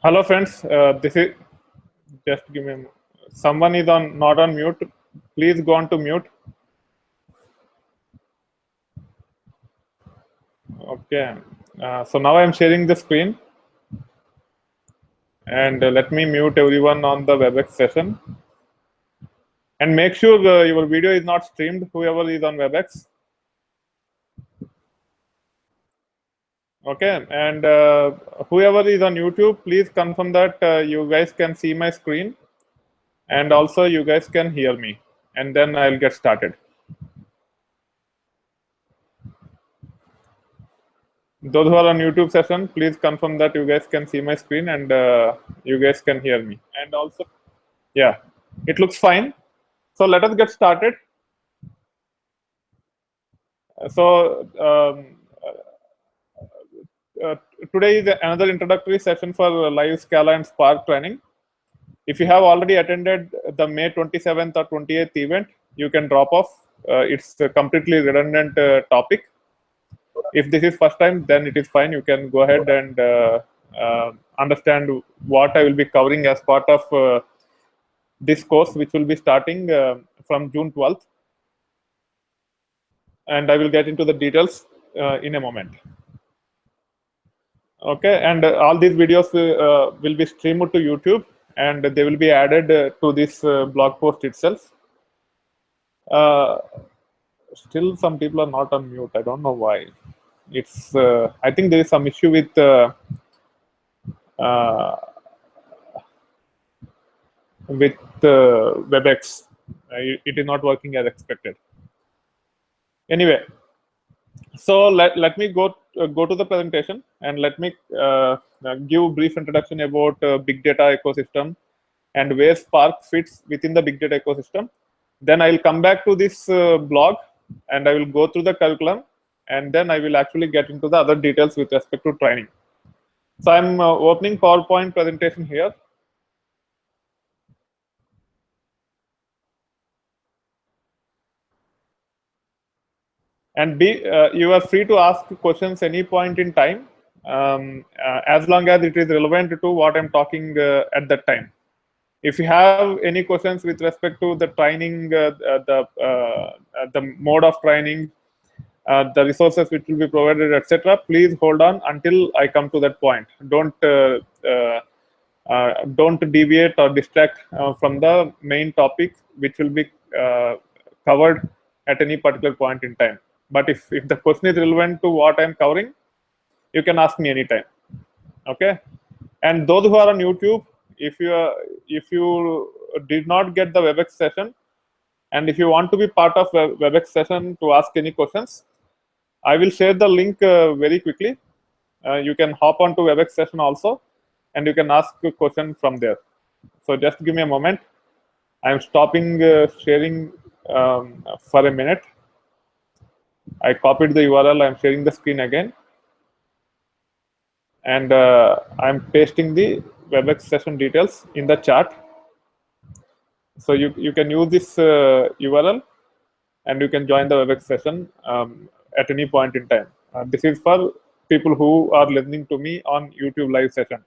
Hello friends, this is just give me someone is on not on mute. Please go on to mute. Okay. So now I am sharing the screen and let me mute everyone on the WebEx session and make sure your video is not streamed. Whoever is on WebEx. Okay, and whoever is on YouTube, please confirm that you guys can see my screen and also you guys can hear me, and then I'll get started. Those who are on YouTube session, please confirm that you guys can see my screen and you guys can hear me. And also, yeah, it looks fine. So let us get started. So uh, today is another introductory session for live Scala and Spark training. If you have already attended the May 27th or 28th event, you can drop off. It's a completely redundant topic. If this is first time, then it is fine. You can go ahead and understand what I will be covering as part of this course, which will be starting from June 12th. And I will get into the details in a moment. Okay, and all these videos will be streamed to YouTube, and they will be added to this blog post itself. Still, some people are not on mute. I don't know why. It's I think there is some issue with WebEx. It is not working as expected. Anyway, so let me go to the presentation and let me give a brief introduction about big data ecosystem and where Spark fits within the big data ecosystem. Then I will come back to this blog and I will go through the curriculum, and then I will actually get into the other details with respect to training. So I'm opening PowerPoint presentation here. And you are free to ask questions any point in time, as long as it is relevant to what I'm talking at that time. If you have any questions with respect to the training, the mode of training, the resources which will be provided, etc., please hold on until I come to that point. Don't deviate or distract from the main topic, which will be covered at any particular point in time. But if the question is relevant to what I'm covering, you can ask me anytime. Okay. And those who are on YouTube, if you did not get the WebEx session, and if you want to be part of WebEx session to ask any questions, I will share the link very quickly. You can hop onto WebEx session also, and you can ask a question from there. So just give me a moment. I'm stopping sharing for a minute. I copied the URL. I'm sharing the screen again. And I'm pasting the WebEx session details in the chat. So you can use this URL and you can join the WebEx session at any point in time. This is for people who are listening to me on YouTube live session.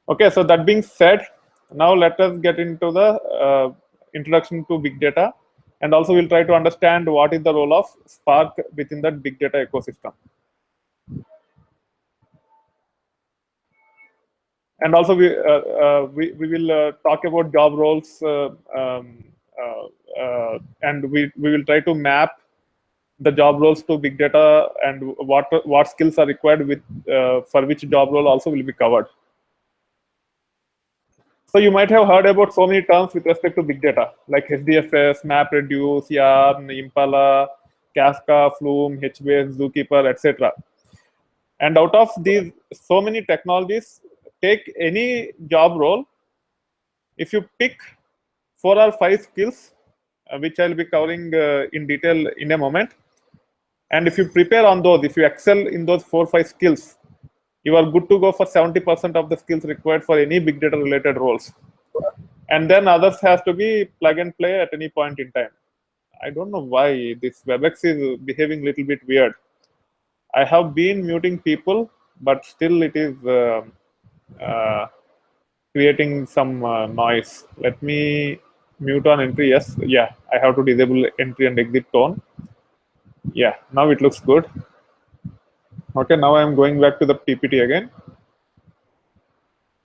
Okay, so that being said, now let us get into the introduction to big data, and also we'll try to understand what is the role of Spark within that big data ecosystem. And also we will talk about job roles, and we will try to map the job roles to big data, and what skills are required with for which job role also will be covered. So you might have heard about so many terms with respect to big data, like HDFS, MapReduce, Yarn, Impala, Kafka, Flume, HBase, Zookeeper, etc. And out of these so many technologies, take any job role. If you pick 4 or 5 skills, which I'll be covering in detail in a moment, and if you prepare on those, if you excel in those 4 or 5 skills, you are good to go for 70% of the skills required for any big data related roles. And then others has to be plug and play at any point in time. I don't know why this WebEx is behaving a little bit weird. I have been muting people, but still it is creating some noise. Let me mute on entry. Yes, yeah, I have to disable entry and exit tone. Yeah, now it looks good. Okay, now I am going back to the PPT again.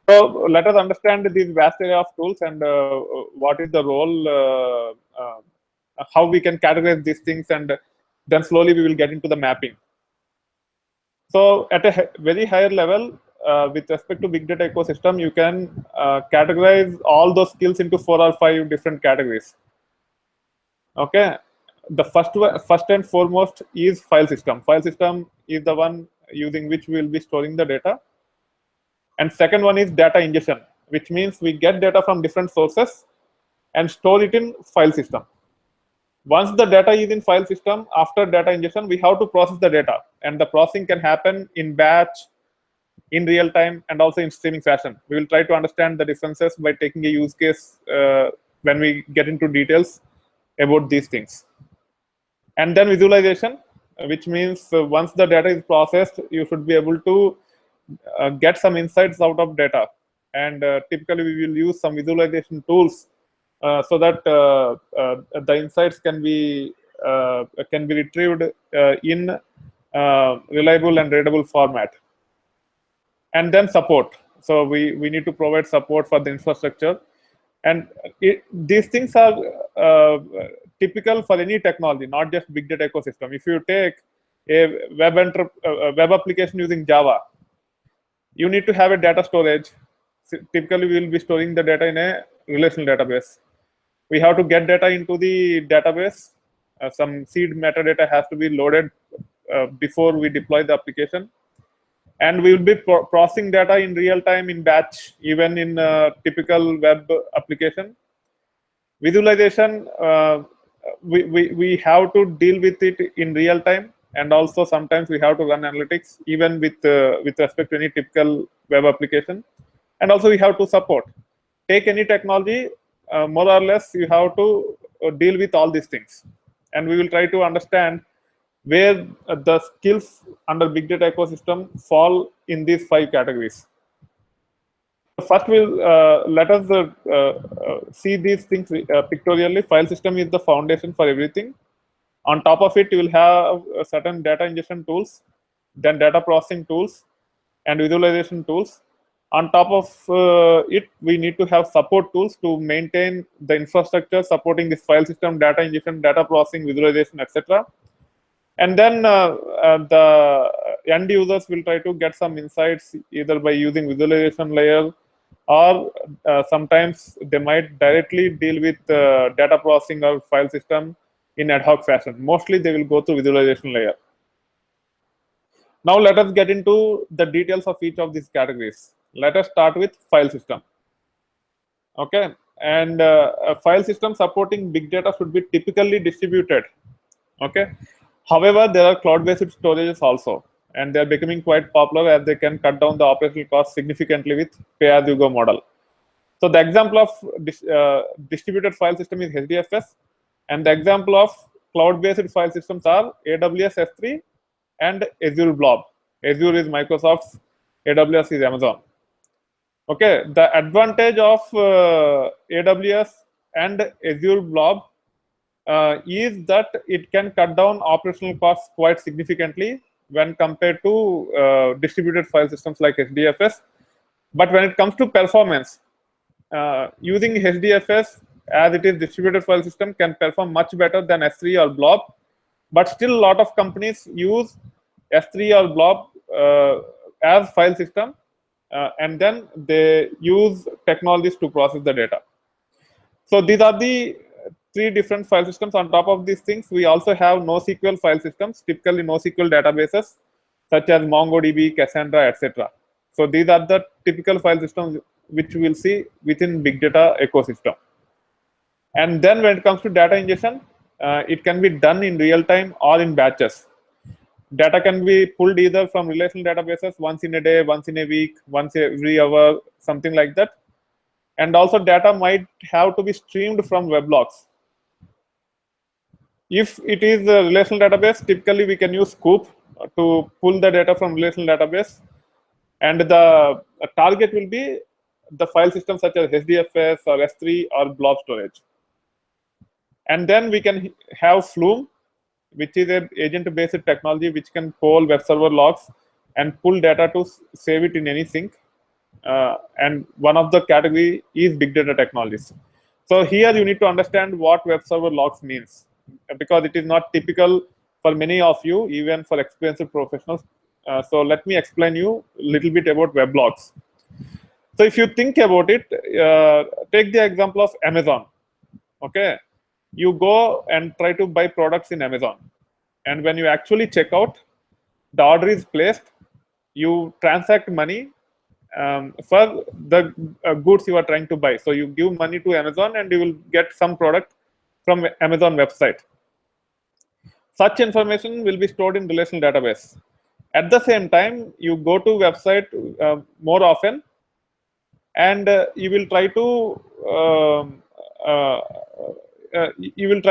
So let us understand this vast array of tools and what is the role, how we can categorize these things, and then slowly we will get into the mapping. So at a very higher level, with respect to big data ecosystem, you can categorize all those skills into 4 or 5 different categories. Okay, the first and foremost is file system. File system is the one using which we will be storing the data. And second one is data ingestion, which means we get data from different sources and store it in file system. Once the data is in file system, after data ingestion, we have to process the data. And the processing can happen in batch, in real time, and also in streaming fashion. We will try to understand the differences by taking a use case when we get into details about these things. And then visualization, which means once the data is processed, you should be able to get some insights out of data. And typically, we will use some visualization tools so that the insights can be retrieved in reliable and readable format. And then support. So we need to provide support for the infrastructure. And these things are typical for any technology, not just big data ecosystem. If you take a web application using Java, you need to have a data storage. Typically, we will be storing the data in a relational database. We have to get data into the database. Some seed metadata has to be loaded before we deploy the application. And we will be processing data in real time, in batch, even in typical web application. Visualization, we have to deal with it in real time, and also sometimes we have to run analytics, even with respect to any typical web application. And also we have to support. Take any technology, more or less, you have to deal with all these things. And we will try to understand where the skills under big data ecosystem fall in these 5 categories. First, we'll let us see these things pictorially. File system is the foundation for everything. On top of it, you will have certain data ingestion tools, then data processing tools, and visualization tools. On top of it, we need to have support tools to maintain the infrastructure supporting this file system, data ingestion, data processing, visualization, etc. And then the end users will try to get some insights either by using visualization layer, or sometimes they might directly deal with data processing or file system in ad hoc fashion. Mostly they will go through visualization layer. Now let us get into the details of each of these categories. Let us start with file system. Okay, and a file system supporting big data should be typically distributed. Okay, however, there are cloud-based storages also, and they're becoming quite popular as they can cut down the operational cost significantly with pay-as-you-go model. So the example of distributed file system is HDFS, and the example of cloud-based file systems are AWS S3 and Azure Blob. Azure is Microsoft's, AWS is Amazon. Okay, the advantage of AWS and Azure Blob is that it can cut down operational costs quite significantly when compared to distributed file systems like HDFS. But when it comes to performance, using HDFS as it is distributed file system can perform much better than S3 or Blob. But still, a lot of companies use S3 or Blob as file system, and then they use technologies to process the data. So these are the 3 different file systems. On top of these things, we also have NoSQL file systems, typically NoSQL databases such as MongoDB, Cassandra, etc. So these are the typical file systems which we will see within big data ecosystem. And then when it comes to data ingestion, it can be done in real time or in batches. Data can be pulled either from relational databases once in a day, once in a week, once every hour, something like that. And also data might have to be streamed from weblogs. If it is a relational database, typically we can use Scoop to pull the data from relational database. And the a target will be the file system such as HDFS or S3 or blob storage. And then we can have Flume, which is a agent-based technology which can call web server logs and pull data to save it in any sync. And one of the category is big data technologies. So here you need to understand what web server logs means, because it is not typical for many of you, even for experienced professionals. So let me explain you a little bit about web logs. So if you think about it, take the example of Amazon. Okay, you go and try to buy products in Amazon, and when you actually check out, the order is placed, you transact money for the goods you are trying to buy. So you give money to Amazon and you will get some product from Amazon website. Such information will be stored in relational database. At the same time, you go to website more often, and you will try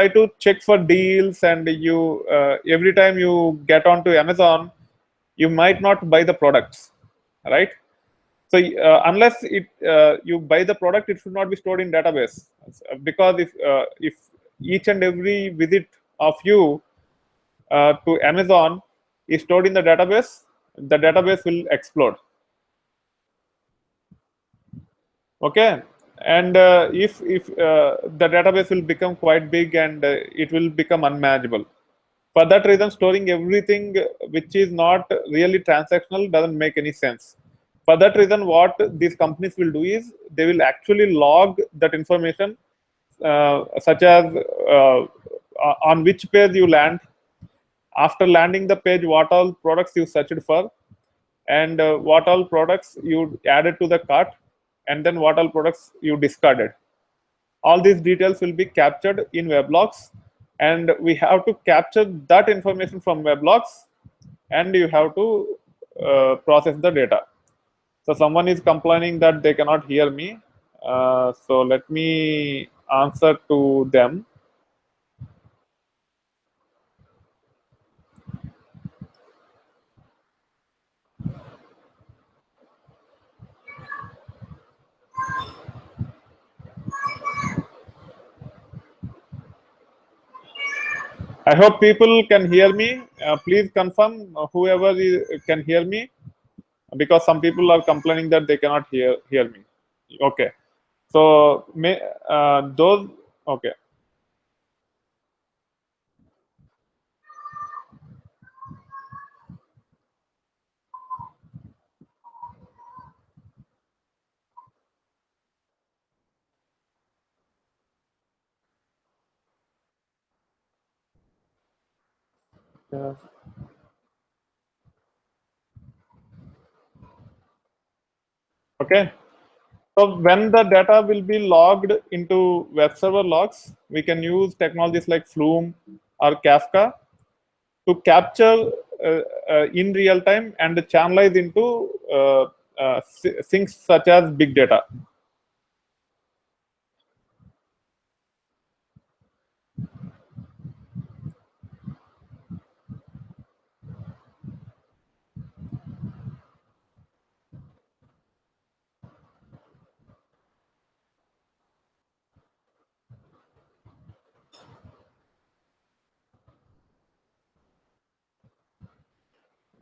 to check for deals, and you every time you get onto Amazon, you might not buy the products, right? So unless you buy the product, it should not be stored in database, because if each and every visit of you to Amazon is stored in the database will explode. Okay, and if the database will become quite big, and it will become unmanageable. For that reason, storing everything which is not really transactional doesn't make any sense. For that reason, what these companies will do is they will actually log that information, such as on which page you land, after landing the page, what all products you searched for, and what all products you added to the cart, and then what all products you discarded. All these details will be captured in weblogs, and we have to capture that information from weblogs, and you have to process the data. So someone is complaining that they cannot hear me. So let me answer to them. I hope people can hear me. Please confirm whoever can hear me, because some people are complaining that they cannot hear me. Okay. So those, okay. Uh, okay. So when the data will be logged into web server logs, we can use technologies like Flume or Kafka to capture in real time and channelize into things such as big data.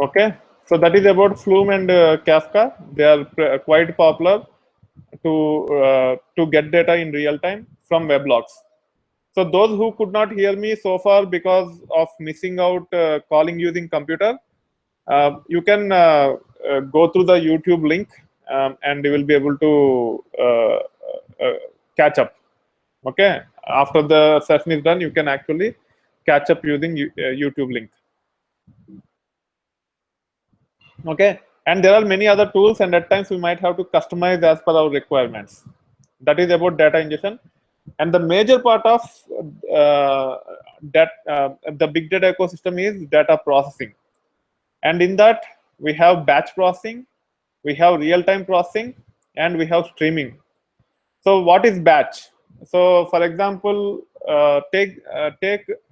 Okay, so that is about Flume and Kafka. They are quite popular to get data in real time from weblogs. So those who could not hear me so far because of missing out calling using computer, you can go through the YouTube link, and you will be able to catch up. Okay, after the session is done, you can actually catch up using YouTube link. Okay, and there are many other tools, and at times we might have to customize as per our requirements. That is about data ingestion, and the major part of the big data ecosystem is data processing. And in that, we have batch processing, we have real-time processing, and we have streaming. So what is batch? So for example, take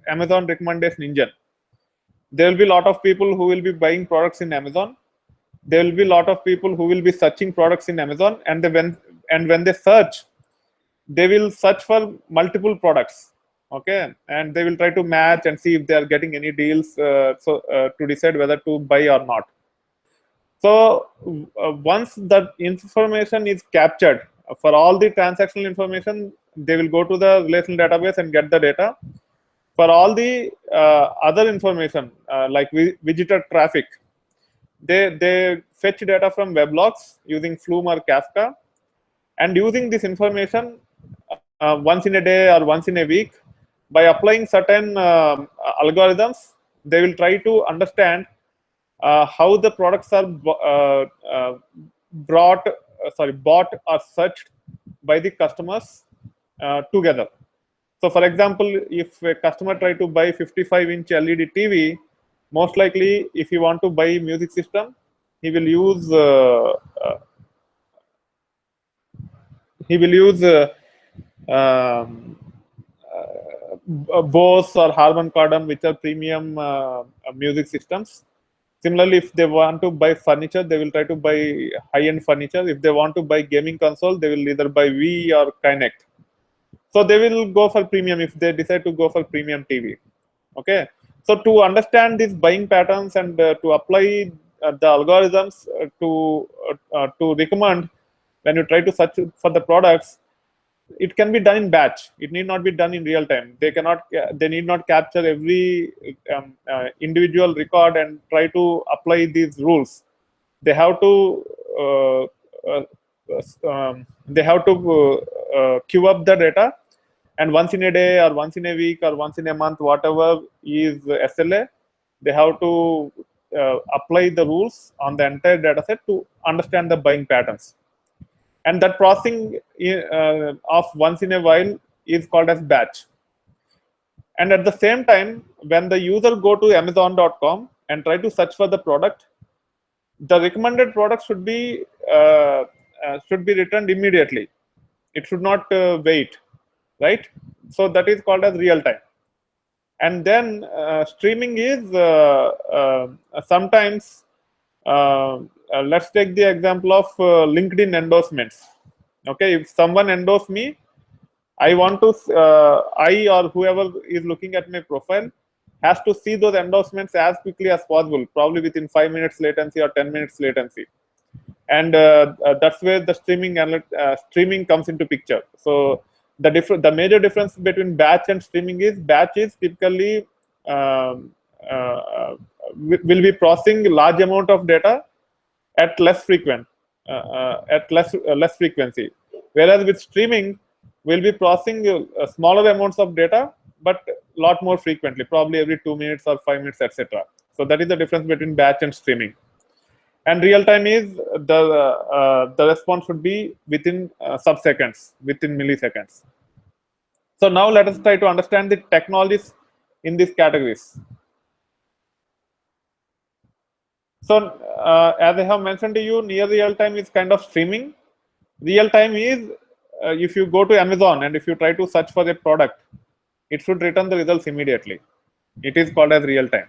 Amazon recommendation engine. There will be a lot of people who will be buying products in Amazon. there will be a lot of people who will be searching products in Amazon, and when they search, they will search for multiple products. Okay, and they will try to match and see if they are getting any deals, to decide whether to buy or not. So once that information is captured for all the transactional information, they will go to the relational database and get the data. For all the other information, like visitor traffic, they fetch data from weblogs using Flume or Kafka, and using this information once in a day or once in a week, by applying certain algorithms, they will try to understand how the products are bought or searched by the customers together. So, for example, if a customer try to buy 55-inch LED TV, most likely, if you want to buy music system, he will use um, Bose or Harman Kardon, which are premium music systems. Similarly, if they want to buy furniture, they will try to buy high-end furniture. If they want to buy gaming console, they will either buy Wii or Kinect. So they will go for premium if they decide to go for premium TV. Okay. So to understand these buying patterns and to apply the algorithms to recommend when you try to search for the products, it can be done in batch. It need not be done in real time. They need not capture every individual record and try to apply these rules. They have to queue up the data, and once in a day or once in a week or once in a month, whatever is SLA, they have to apply the rules on the entire data set to understand the buying patterns. And that processing of once in a while is called as batch. And at the same time, when the user go to Amazon.com and try to search for the product, the recommended product should be returned immediately. It should not wait, right? So that is called as real time. And then streaming is sometimes. Let's take the example of LinkedIn endorsements. Okay, if someone endorse me, I want to, I or whoever is looking at my profile has to see those endorsements as quickly as possible, probably within 5 minutes latency or 10 minutes latency. And that's where the streaming comes into picture. So the major difference between batch and streaming is batch is typically will be processing large amount of data at less frequency, whereas with streaming we'll be processing smaller amounts of data but lot more frequently, probably every 2 minutes or 5 minutes, etc. So that is the difference between batch and streaming. And real time is the response should be within sub-seconds, within milliseconds. So now let us try to understand the technologies in these categories. So as I have mentioned to you, near real time is kind of streaming. Real time is if you go to Amazon and if you try to search for a product, it should return the results immediately. It is called as real time.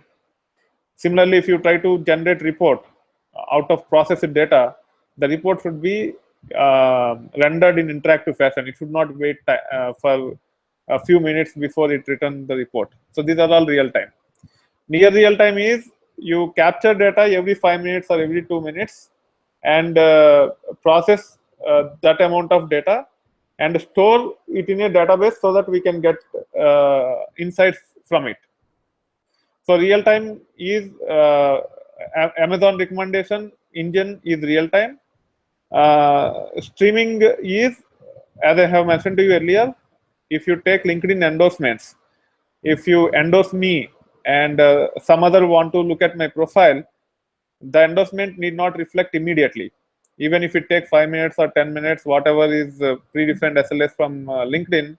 Similarly, if you try to generate report out of processed data, the report should be rendered in interactive fashion. It should not wait for a few minutes before it returns the report. So these are all real time. Near real time is you capture data every 5 minutes or every 2 minutes and process that amount of data and store it in a database so that we can get insights from it. So real time is Amazon recommendation engine is real time. Streaming is, as I have mentioned to you earlier, if you take LinkedIn endorsements, if you endorse me and some other want to look at my profile, the endorsement need not reflect immediately. Even if it takes 5 minutes or 10 minutes, whatever is predefined SLS from LinkedIn,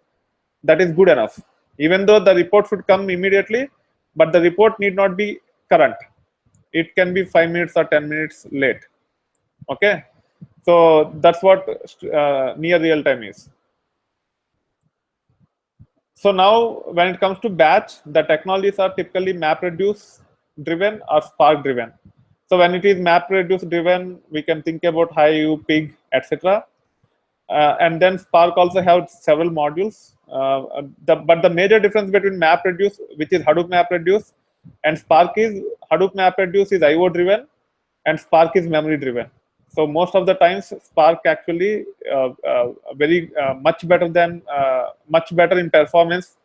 that is good enough. Even though the report should come immediately, but the report need not be current. It can be 5 minutes or 10 minutes late. Okay, so that's what near real time is. So now when it comes to batch, the technologies are typically MapReduce driven or Spark driven. So when it is MapReduce driven, we can think about Hive, Pig, etc. And then Spark also has several modules. But the major difference between MapReduce, which is Hadoop MapReduce, and Spark is Hadoop MapReduce is IO driven, and Spark is memory driven. So most of the times, Spark actually very much better in performance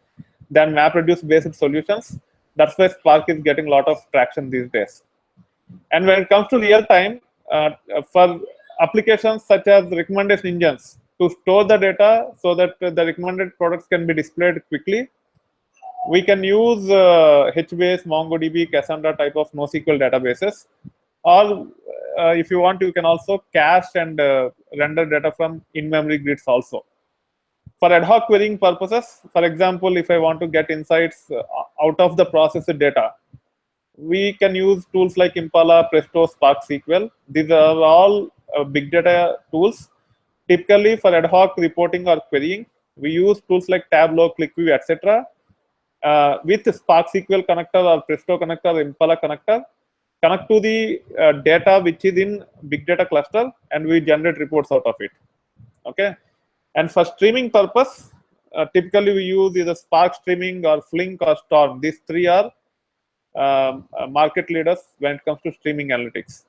than MapReduce based solutions. That's why Spark is getting a lot of traction these days. And when it comes to real time, for applications such as recommendation engines to store the data so that the recommended products can be displayed quickly, we can use HBase, MongoDB, Cassandra type of NoSQL databases. Or if you want, you can also cache and render data from in-memory grids also. For ad hoc querying purposes, for example, if I want to get insights out of the processed data, we can use tools like Impala, Presto, Spark SQL. These are all big data tools. Typically, for ad hoc reporting or querying, we use tools like Tableau, ClickView, etc. With Spark SQL connector or Presto connector or Impala connector, connect to the data which is in big data cluster, and we generate reports out of it. Okay. And for streaming purpose, typically we use either Spark Streaming or Flink or Storm. These three are market leaders when it comes to streaming analytics.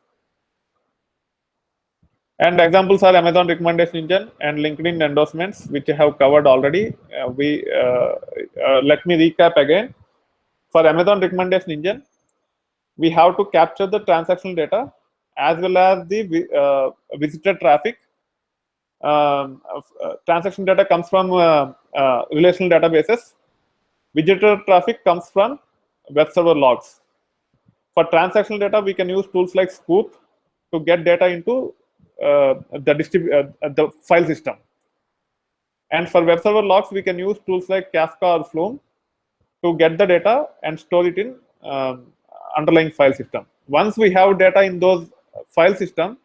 And examples are Amazon recommendation engine and LinkedIn endorsements, which I have covered already. Let me recap again. For Amazon recommendation engine, we have to capture the transactional data as well as the visitor traffic. Transaction data comes from relational databases. Visitor traffic comes from web server logs. For transactional data, we can use tools like Scoop to get data into the file system. And for web server logs, we can use tools like Kafka or Flume to get the data and store it in underlying file system. Once we have data in those file system,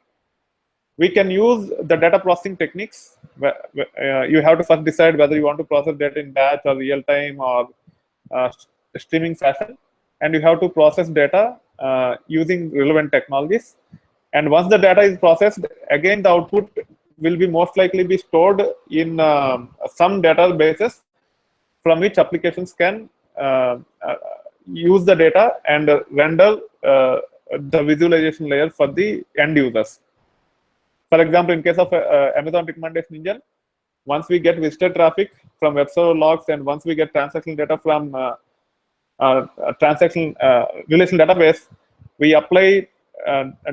we can use the data processing techniques. You have to first decide whether you want to process data in batch or real time or streaming fashion, and you have to process data using relevant technologies. And once the data is processed, again the output will be most likely be stored in some databases from which applications can use the data and render the visualization layer for the end users. For example, in case of Amazon recommendation engine, once we get visitor traffic from web server logs and once we get transactional data from relational database, we apply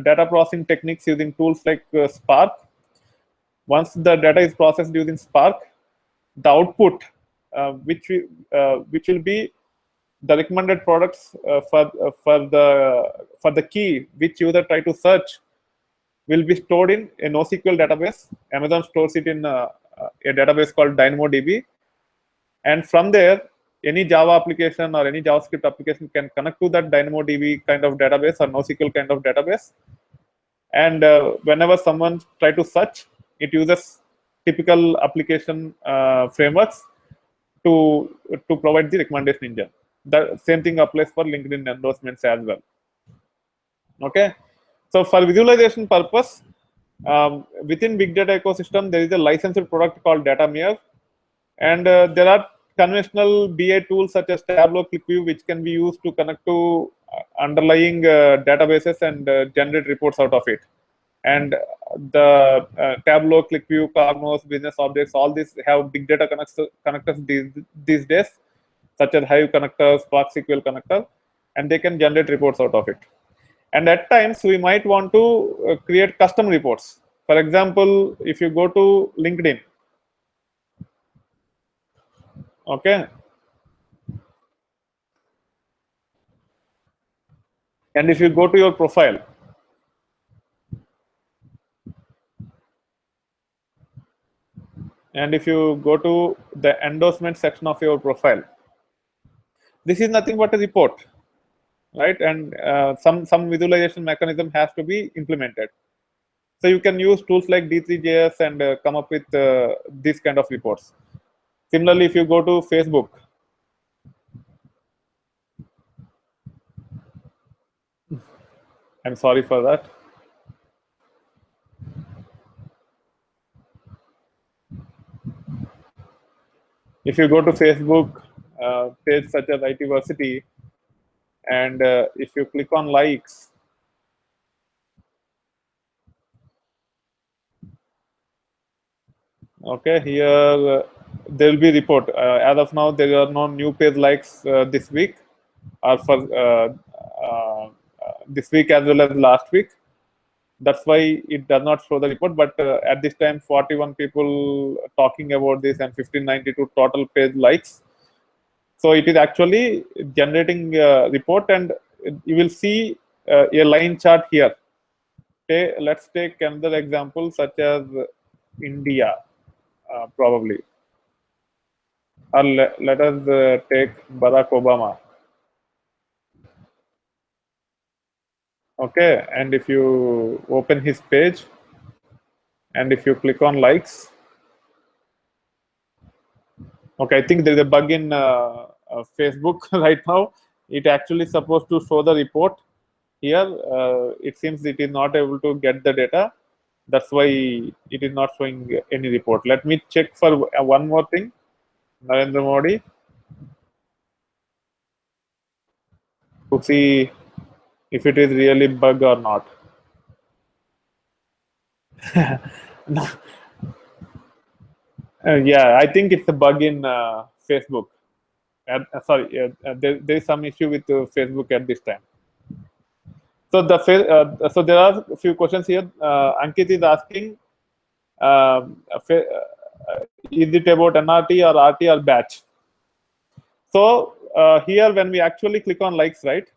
data processing techniques using tools like Spark. Once the data is processed using Spark, the output, which will be the recommended products for the key which user try to search, will be stored in a NoSQL database. Amazon stores it in a database called DynamoDB, and from there, any Java application or any JavaScript application can connect to that DynamoDB kind of database or NoSQL kind of database. And whenever someone try to search, it uses typical application frameworks to provide the recommendation engine. The same thing applies for LinkedIn endorsements as well. Okay. So for visualization purpose, within big data ecosystem, there is a licensed product called DataMere, and there are conventional BI tools such as Tableau, ClickView, which can be used to connect to underlying databases and generate reports out of it. And the Tableau, ClickView, Cognos, Business Objects, all these have big data connectors these days, such as Hive connector, Spark SQL connector, and they can generate reports out of it. And at times, we might want to create custom reports. For example, if you go to LinkedIn, okay, and if you go to your profile, and if you go to the endorsement section of your profile, this is nothing but a report, right? And some visualization mechanism has to be implemented. So you can use tools like D3JS and come up with these kind of reports. Similarly, if you go to Facebook, I'm sorry for that. If you go to Facebook page such as ITversity, and if you click on likes, okay, here there will be report. As of now, there are no new page likes this week, or for this week as well as last week. That's why it does not show the report. But at this time, 41 people talking about this and 1592 total page likes. So it is actually generating a report, and you will see a line chart here. Okay, let's take another example such as India, probably. Or let us take Barack Obama. Okay, and if you open his page and if you click on likes, okay, I think there is a bug in Facebook right now. It actually supposed to show the report here. It seems it is not able to get the data. That's why it is not showing any report. Let me check for one more thing. Narendra Modi, to see if it is really bug or not. No. Yeah, I think it's a bug in Facebook. Sorry, there is some issue with Facebook at this time. So so there are a few questions here. Ankit is asking, is it about NRT or RT or batch? So here, when we actually click on likes, right,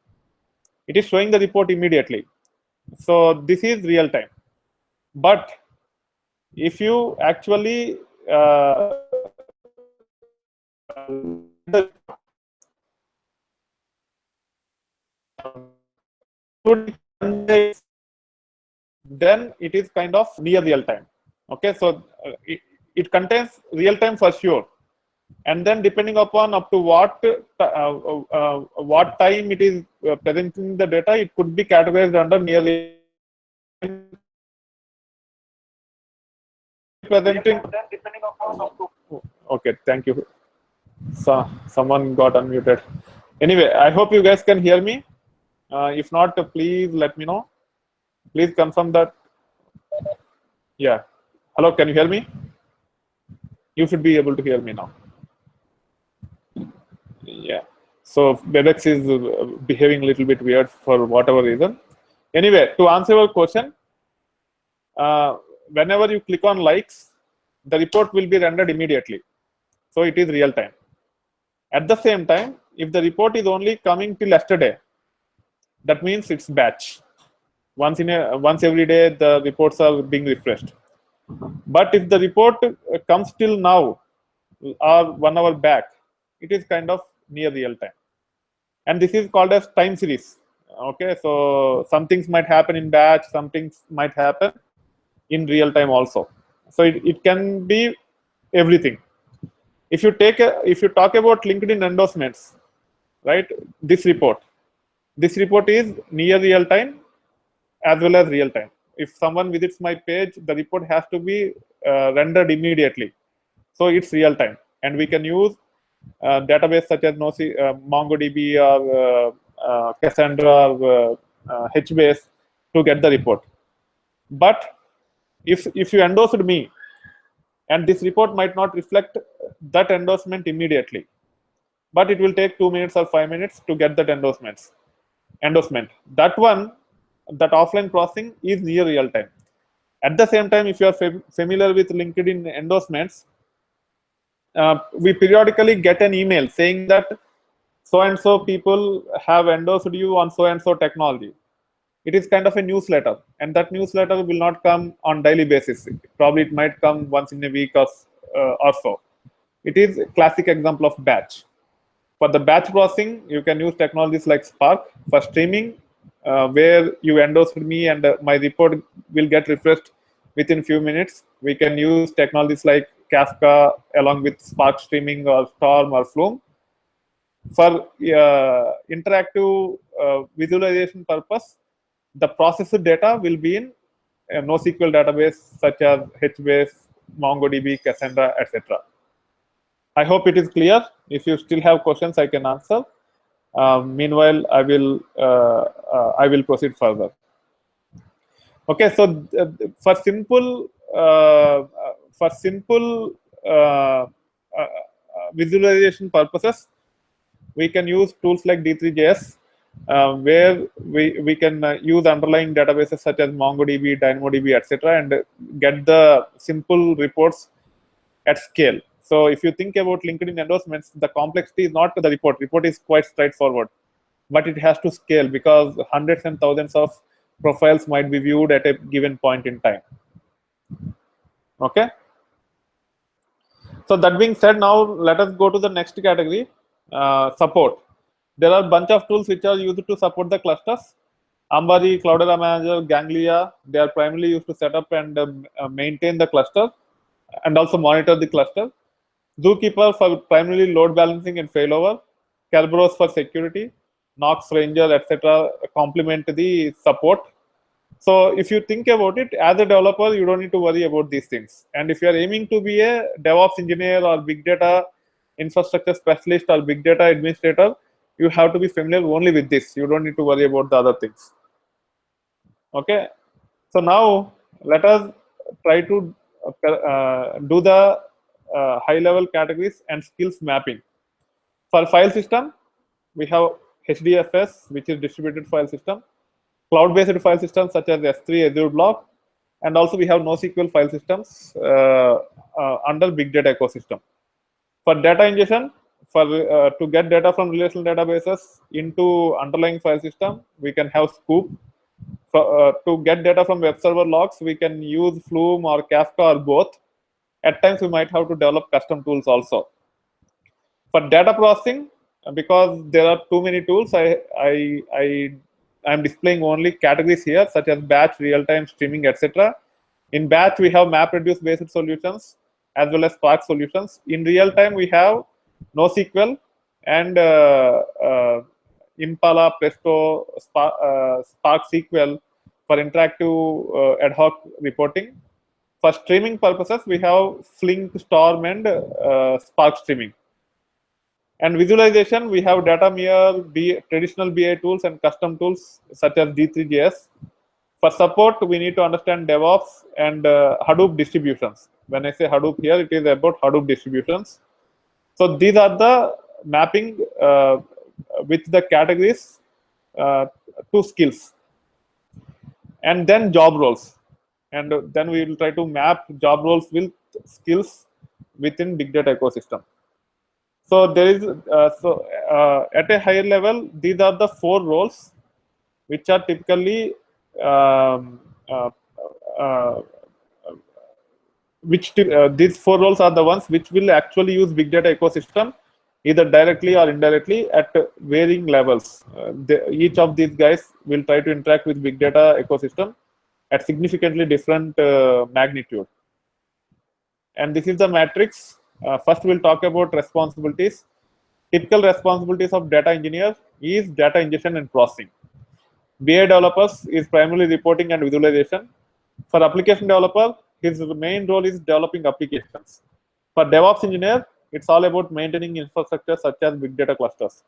it is showing the report immediately. So this is real time. But if you actually then it is kind of near real time. Okay, so it contains real time for sure, and then depending upon up to what time it is presenting the data, it could be categorized under near real time presenting. Okay, thank you. So someone got unmuted. Anyway, I hope you guys can hear me. If not, please let me know. Please confirm that. Yeah. Hello, can you hear me? You should be able to hear me now. Yeah. So WebEx is behaving a little bit weird for whatever reason. Anyway, to answer your question, whenever you click on likes, the report will be rendered immediately. So it is real time. At the same time, if the report is only coming till yesterday, that means it's batch. Once every day, the reports are being refreshed. But if the report comes till now or 1 hour back, it is kind of near real time. And this is called as time series. Okay, so some things might happen in batch, some things might happen in real time also. So it can be everything. If you talk about LinkedIn endorsements, right? This report is near real time as well as real time. If someone visits my page, the report has to be rendered immediately. So it's real time, and we can use database such as MongoDB or Cassandra or HBase to get the report. But if you endorsed me, and this report might not reflect that endorsement immediately, but it will take 2 minutes or 5 minutes to get that endorsement. That offline processing is near real time. At the same time, if you are familiar with LinkedIn endorsements, we periodically get an email saying that so and so people have endorsed you on so and so technology. It is kind of a newsletter, and that newsletter will not come on daily basis. Probably it might come once in a week or so. It is a classic example of batch. For the batch processing, you can use technologies like Spark. For streaming, where you endorsed me and my report will get refreshed within few minutes, we can use technologies like Kafka along with Spark streaming or Storm or Flume. For interactive visualization purpose, the processed data will be in a NoSQL database such as HBase, MongoDB, Cassandra, etc. I hope it is clear. If you still have questions, I can answer. Meanwhile, I will proceed further. Okay, so for simple uh, for simple uh, visualization purposes, we can use tools like D3JS, where we can use underlying databases such as MongoDB, DynamoDB, etc., and get the simple reports at scale. So if you think about LinkedIn endorsements, the complexity is not the report. Report is quite straightforward, but it has to scale because hundreds and thousands of profiles might be viewed at a given point in time. Okay. So that being said, now let us go to the next category, support. There are a bunch of tools which are used to support the clusters. Ambari, Cloudera Manager, Ganglia, they are primarily used to set up and maintain the cluster and also monitor the cluster. Zookeeper for primarily load balancing and failover. Kerberos for security. Knox, Ranger, etc. complement the support. So if you think about it, as a developer, you don't need to worry about these things. And if you are aiming to be a DevOps engineer or big data infrastructure specialist or big data administrator, you have to be familiar only with this. You don't need to worry about the other things. Okay. So now let us try to do the high-level categories and skills mapping. For file system, we have HDFS, which is distributed file system, cloud-based file systems such as S3, Azure Blob, and also we have NoSQL file systems under big data ecosystem. For data ingestion, for to get data from relational databases into underlying file system, we can have Scoop. For, to get data from web server logs, we can use Flume or Kafka or both. At times, we might have to develop custom tools also. For data processing, because there are too many tools, I'm displaying only categories here, such as batch, real-time, streaming, etc. In batch, we have MapReduce based solutions as well as Spark solutions. In real-time, we have NoSQL and Impala, Presto, Spark SQL for interactive ad hoc reporting. For streaming purposes, we have Flink, Storm, and Spark Streaming. And visualization, we have DataMeer, traditional BI tools, and custom tools such as D3JS. For support, we need to understand DevOps and Hadoop distributions. When I say Hadoop here, it is about Hadoop distributions. So these are the mapping with the categories to skills. And then job roles. And then we will try to map job roles with skills within big data ecosystem. So there is at a higher level, these are the 4 roles which are typically these 4 roles are the ones which will actually use big data ecosystem either directly or indirectly at varying levels. Each of these guys will try to interact with big data ecosystem at significantly different magnitude. And this is the matrix. First, we'll talk about responsibilities. Typical responsibilities of data engineer is data ingestion and processing. BI developers is primarily reporting and visualization. For application developer, his main role is developing applications. For DevOps engineer, it's all about maintaining infrastructure such as big data clusters.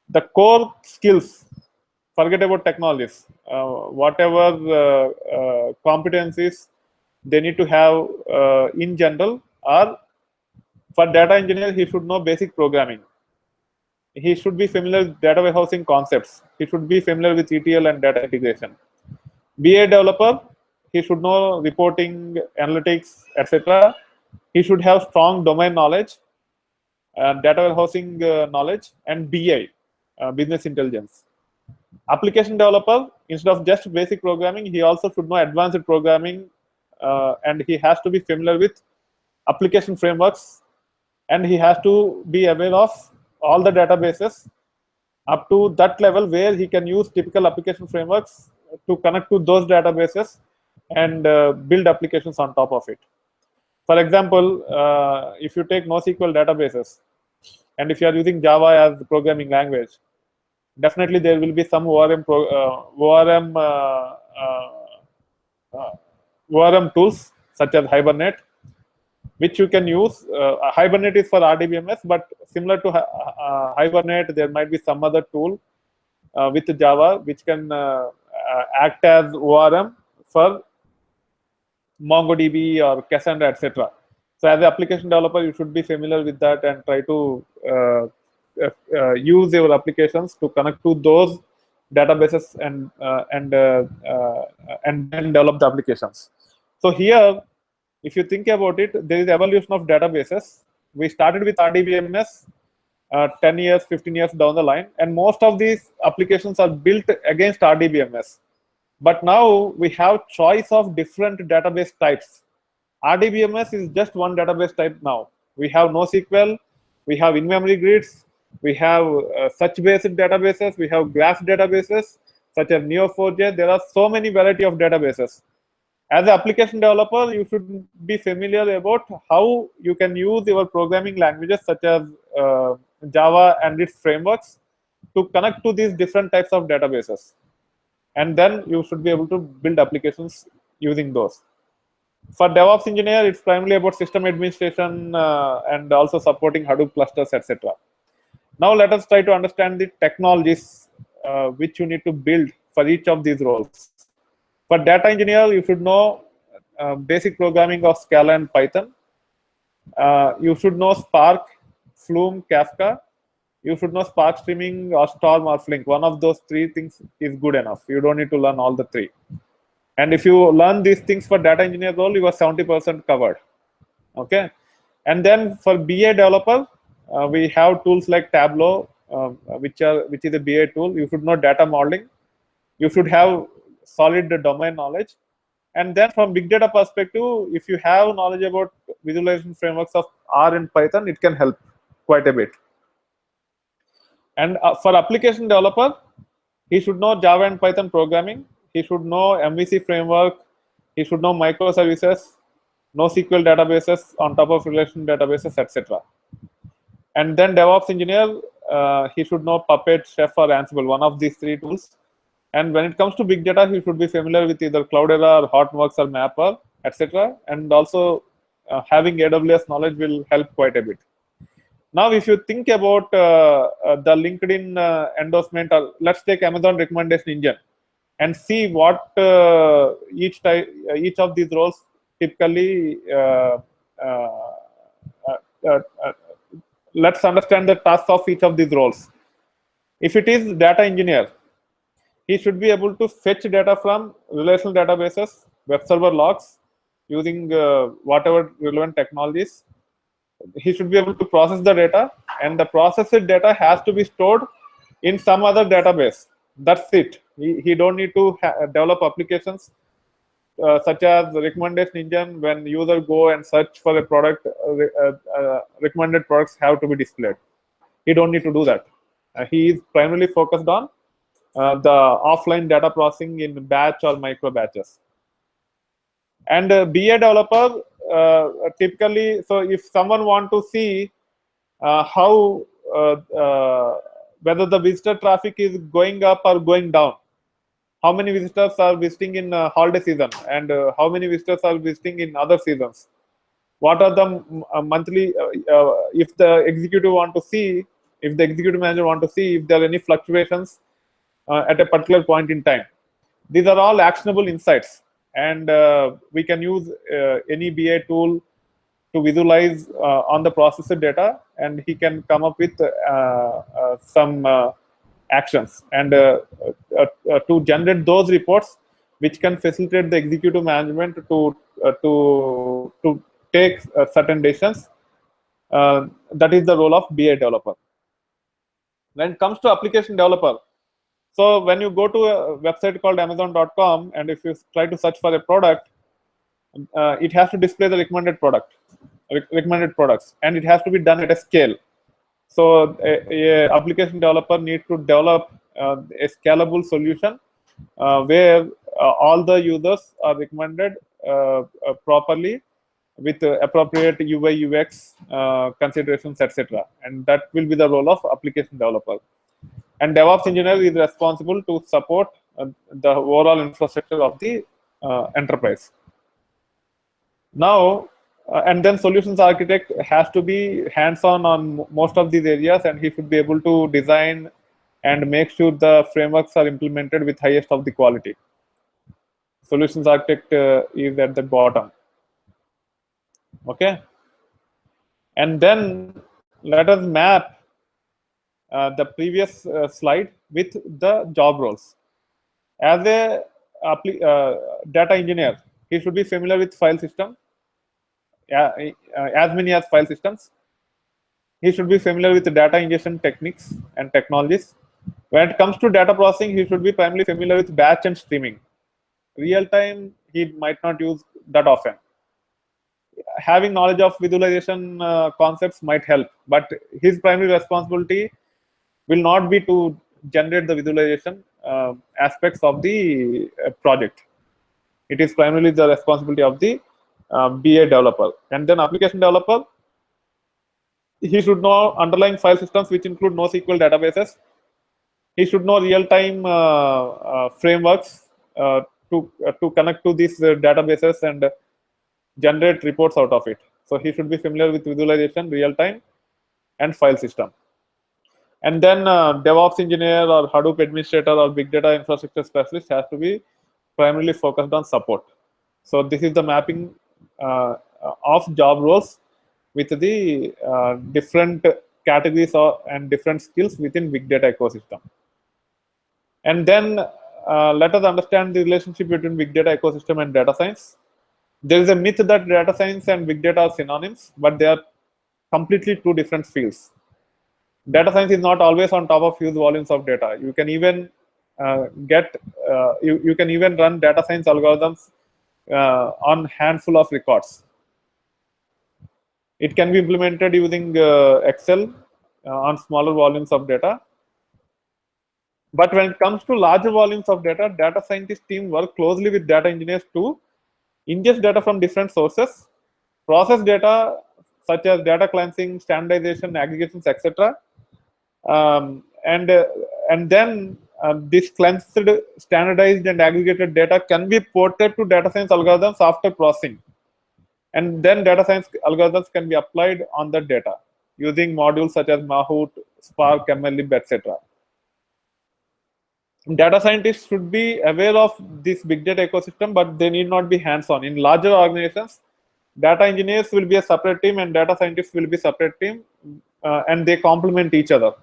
The core skills, forget about technologies. Whatever competencies they need to have in general are, for data engineer, he should know basic programming. He should be familiar with data warehousing concepts. He should be familiar with ETL and data integration. BA developer, he should know reporting, analytics, etc. He should have strong domain knowledge, data warehousing knowledge, and BI, business intelligence. Application developer, instead of just basic programming, he also should know advanced programming, and he has to be familiar with application frameworks, and he has to be aware of all the databases up to that level where he can use typical application frameworks to connect to those databases and build applications on top of it. For example, if you take NoSQL databases, and if you are using Java as the programming language, Definitely, there will be some ORM tools such as Hibernate, which you can use. Hibernate is for RDBMS, but similar to Hibernate, there might be some other tool with Java which can act as ORM for MongoDB or Cassandra, etc. So, as an application developer, you should be familiar with that and try to use your applications to connect to those databases and then develop the applications. So here, if you think about it, there is evolution of databases. We started with RDBMS 10 years, 15 years down the line, and most of these applications are built against RDBMS. But now we have choice of different database types. RDBMS is just one database type now. We have NoSQL, we have in-memory grids, we have search-based databases, we have graph databases such as Neo4j. There are so many variety of databases. As an application developer, you should be familiar about how you can use your programming languages such as Java and its frameworks to connect to these different types of databases. And then you should be able to build applications using those. For DevOps engineer, it's primarily about system administration and also supporting Hadoop clusters, etc. Now let us try to understand the technologies which you need to build for each of these roles. For data engineer, you should know basic programming of Scala and Python. You should know Spark, Flume, Kafka. You should know Spark streaming or Storm or Flink. One of those three things is good enough. You don't need to learn all the three. And if you learn these things for data engineer role, you are 70% covered. Okay. And then for BA developer, we have tools like Tableau, which is a BA tool. You should know data modeling. You should have solid domain knowledge. And then from big data perspective, if you have knowledge about visualization frameworks of R and Python, it can help quite a bit. And for application developer, he should know Java and Python programming. He should know MVC framework. He should know microservices, NoSQL databases on top of relation databases, etc. And then DevOps engineer, he should know Puppet, Chef, or Ansible, one of these three tools. And when it comes to big data, he should be familiar with either Cloudera or Hortonworks or Mapper, etc. And also having AWS knowledge will help quite a bit. Now, if you think about the LinkedIn endorsement, or let's take Amazon recommendation engine and see what each of these roles typically. Let's understand the tasks of each of these roles. If it is data engineer, he should be able to fetch data from relational databases, web server logs, using whatever relevant technologies. He should be able to process the data, and the processed data has to be stored in some other database. That's it. He don't need to develop applications such as the recommendation engine. When user go and search for a product, recommended products have to be displayed. He don't need to do that. He is primarily focused on the offline data processing in batch or micro batches. And BA developer, typically, so if someone want to see how whether the visitor traffic is going up or going down, how many visitors are visiting in holiday season, and how many visitors are visiting in other seasons, what are the monthly, if the executive want to see, if the executive manager want to see if there are any fluctuations at a particular point in time. These are all actionable insights, and we can use any BA tool to visualize on the processed data, and he can come up with some actions and to generate those reports, which can facilitate the executive management to take certain decisions. That is the role of BA developer. When it comes to application developer, so when you go to a website called Amazon.com, and if you try to search for a product, it has to display the recommended products, and it has to be done at a scale. So a application developer needs to develop a scalable solution where all the users are recommended properly with appropriate UI UX considerations, etc. And that will be the role of application developer. and DevOps engineer is responsible to support the overall infrastructure of the enterprise. Now, and then solutions architect has to be hands-on on most of these areas, and he should be able to design and make sure the frameworks are implemented with highest of the quality. Solutions architect is at the bottom. Okay, and then let us map the previous slide with the job roles. As a data engineer, he should be familiar with file system, as many as file systems. He should be familiar with the data ingestion techniques and technologies. When it comes to data processing, he should be primarily familiar with batch and streaming. Real time, he might not use that often. Having knowledge of visualization concepts might help, but his primary responsibility will not be to generate the visualization aspects of the project. It is primarily the responsibility of the BA developer. And then application developer, he should know underlying file systems, which include NoSQL databases. He should know real-time frameworks to connect to these databases and generate reports out of it. So he should be familiar with visualization, real-time, and file system. And then DevOps engineer or Hadoop administrator or big data infrastructure specialist has to be primarily focused on support. So this is the mapping of job roles with the different categories and different skills within big data ecosystem. And then let us understand the relationship between big data ecosystem and data science. There is a myth that data science and big data are synonyms, but they are completely two different fields. Data science is not always on top of huge volumes of data. You can even you can even run data science algorithms on handful of records. It can be implemented using Excel on smaller volumes of data. But when it comes to larger volumes of data, data scientist team work closely with data engineers to ingest data from different sources, process data such as data cleansing, standardization, aggregations, etc. And then this cleansed, standardized, and aggregated data can be ported to data science algorithms after processing. And then data science algorithms can be applied on the data using modules such as Mahout, Spark, MLlib, etc. Data scientists should be aware of this big data ecosystem, but they need not be hands-on. In larger organizations, data engineers will be a separate team and data scientists will be a separate team, and they complement each other.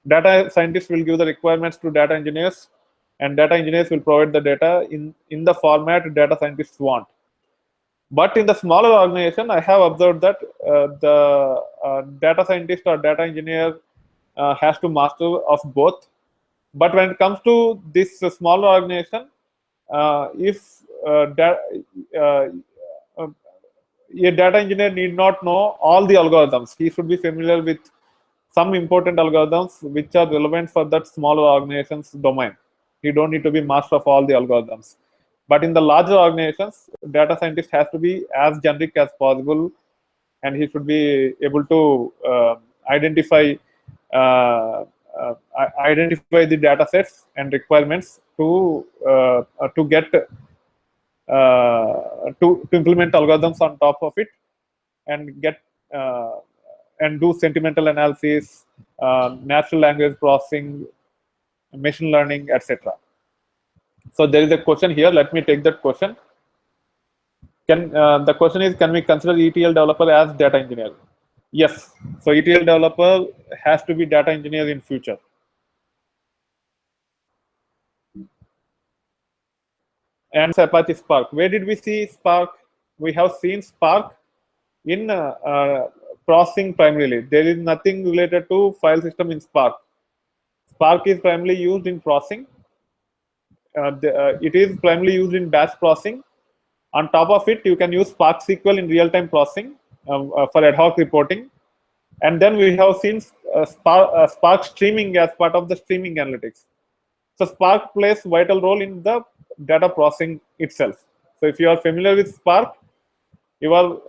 Data scientists will give the requirements to data engineers, and data engineers will provide the data in the format data scientists want. But in the smaller organization, I have observed that the data scientist or data engineer has to master of both. But when it comes to this smaller organization, if a data engineer need not know all the algorithms, he should be familiar with some important algorithms which are relevant for that smaller organization's domain. You don't need to be master of all the algorithms. But in the larger organizations, data scientist has to be as generic as possible, and he should be able to identify the data sets and requirements to get to implement algorithms on top of it, and get and do sentimental analysis, natural language processing, machine learning, etc. So there is a question here. Let me take that question. The question is, can we consider ETL developer as data engineer? Yes. So ETL developer has to be data engineer in future. And Apache Spark. Where did we see Spark? We have seen Spark in processing primarily. There is nothing related to file system in Spark. Spark is primarily used in processing. It is primarily used in batch processing. On top of it, you can use Spark SQL in real-time processing for ad hoc reporting. And then we have seen Spark streaming as part of the streaming analytics. So Spark plays a vital role in the data processing itself. So if you are familiar with Spark, you are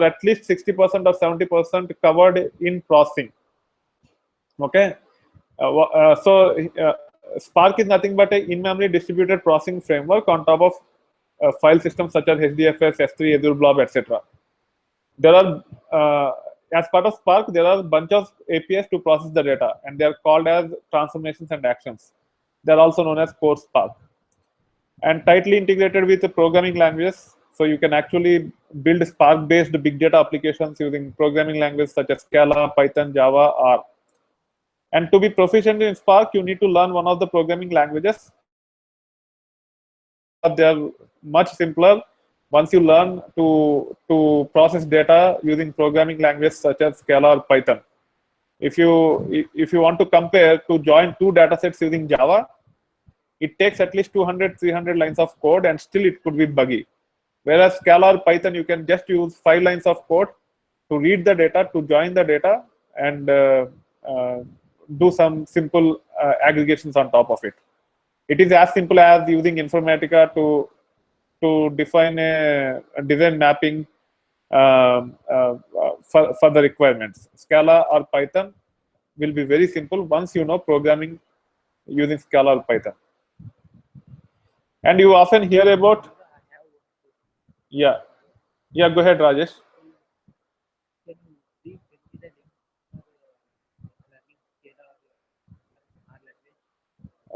at least 60% or 70% covered in processing. Okay. Spark is nothing but a in-memory distributed processing framework on top of file systems such as HDFS, S3, Azure Blob, etc. There are, as part of Spark, there are a bunch of APIs to process the data, and they are called as transformations and actions. They are also known as core Spark, and tightly integrated with the programming languages. So you can actually build Spark-based big data applications using programming languages such as Scala, Python, Java, R. And to be proficient in Spark, you need to learn one of the programming languages. They are much simpler once you learn to process data using programming languages such as Scala or Python. If you want to compare to join two data sets using Java, it takes at least 200, 300 lines of code, and still it could be buggy. Whereas Scala or Python, you can just use 5 lines of code to read the data, to join the data, and do some simple aggregations on top of it. It is as simple as using Informatica to define a design mapping for the requirements. Scala or Python will be very simple once you know programming using Scala or Python. And you often hear about, yeah, go ahead, Rajesh.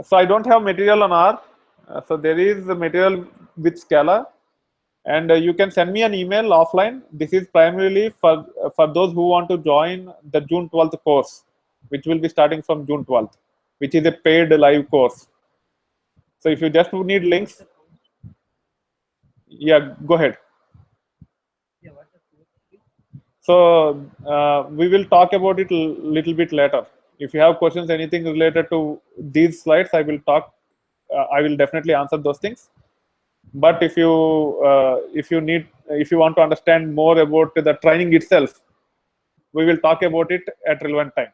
So I don't have material on R. So there is material with Scala, and you can send me an email offline. This is primarily for those who want to join the June 12th course, which will be starting from June 12th, which is a paid live course. So if you just need links, yeah, go ahead. So we will talk about it a little bit later. If you have questions, anything related to these slides, I will talk. I will definitely answer those things. But if you want to understand more about the training itself, we will talk about it at relevant time.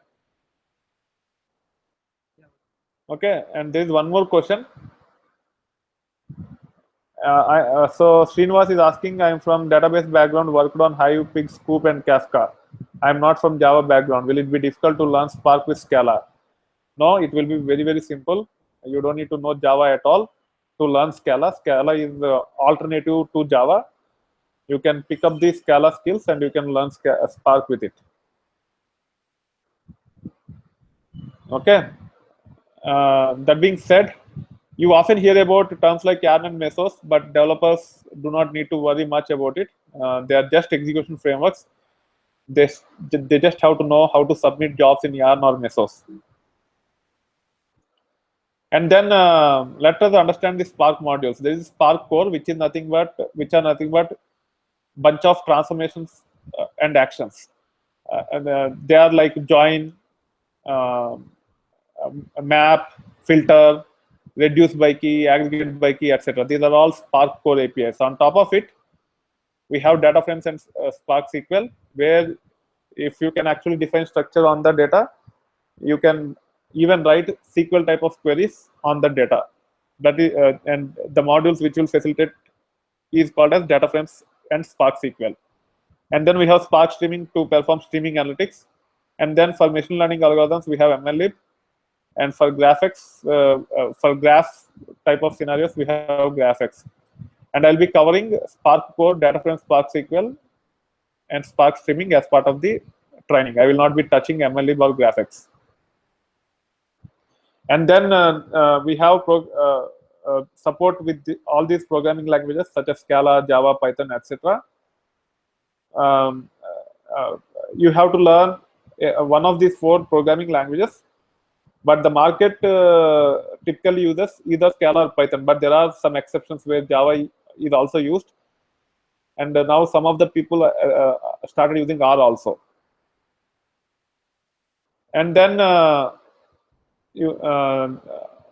Okay, and there is one more question. So Srinivas is asking, I am from database background, worked on Hive, Pig, Scoop, and Kafka. I am not from Java background. Will it be difficult to learn Spark with Scala? No, it will be very, very simple. You don't need to know Java at all to learn Scala. Scala is alternative to Java. You can pick up the Scala skills and you can learn Spark with it. Okay. That being said, you often hear about terms like Yarn and Mesos, but developers do not need to worry much about it. They are just execution frameworks. They just have to know how to submit jobs in Yarn or Mesos. And then let us understand the Spark modules. There is Spark core, which are nothing but bunch of transformations and actions. They are like join, map, filter, reduce by key, aggregate by key, etc. These are all Spark core APIs. On top of it, we have data frames and Spark SQL, where if you can actually define structure on the data, you can even write SQL type of queries on the data. That is, and the modules which will facilitate is called as data frames and Spark SQL. And then we have Spark streaming to perform streaming analytics. And then for machine learning algorithms, we have MLlib. And for graphics, for graph type of scenarios, we have GraphX. And I'll be covering Spark core, data frame, Spark SQL, and Spark streaming as part of the training. I will not be touching MLlib or GraphX. And then we have support with all these programming languages such as Scala, Java, Python, etc. You have to learn one of these 4 programming languages, but the market typically uses either Scala or Python, but there are some exceptions where Java is also used. And now some of the people started using R also. And then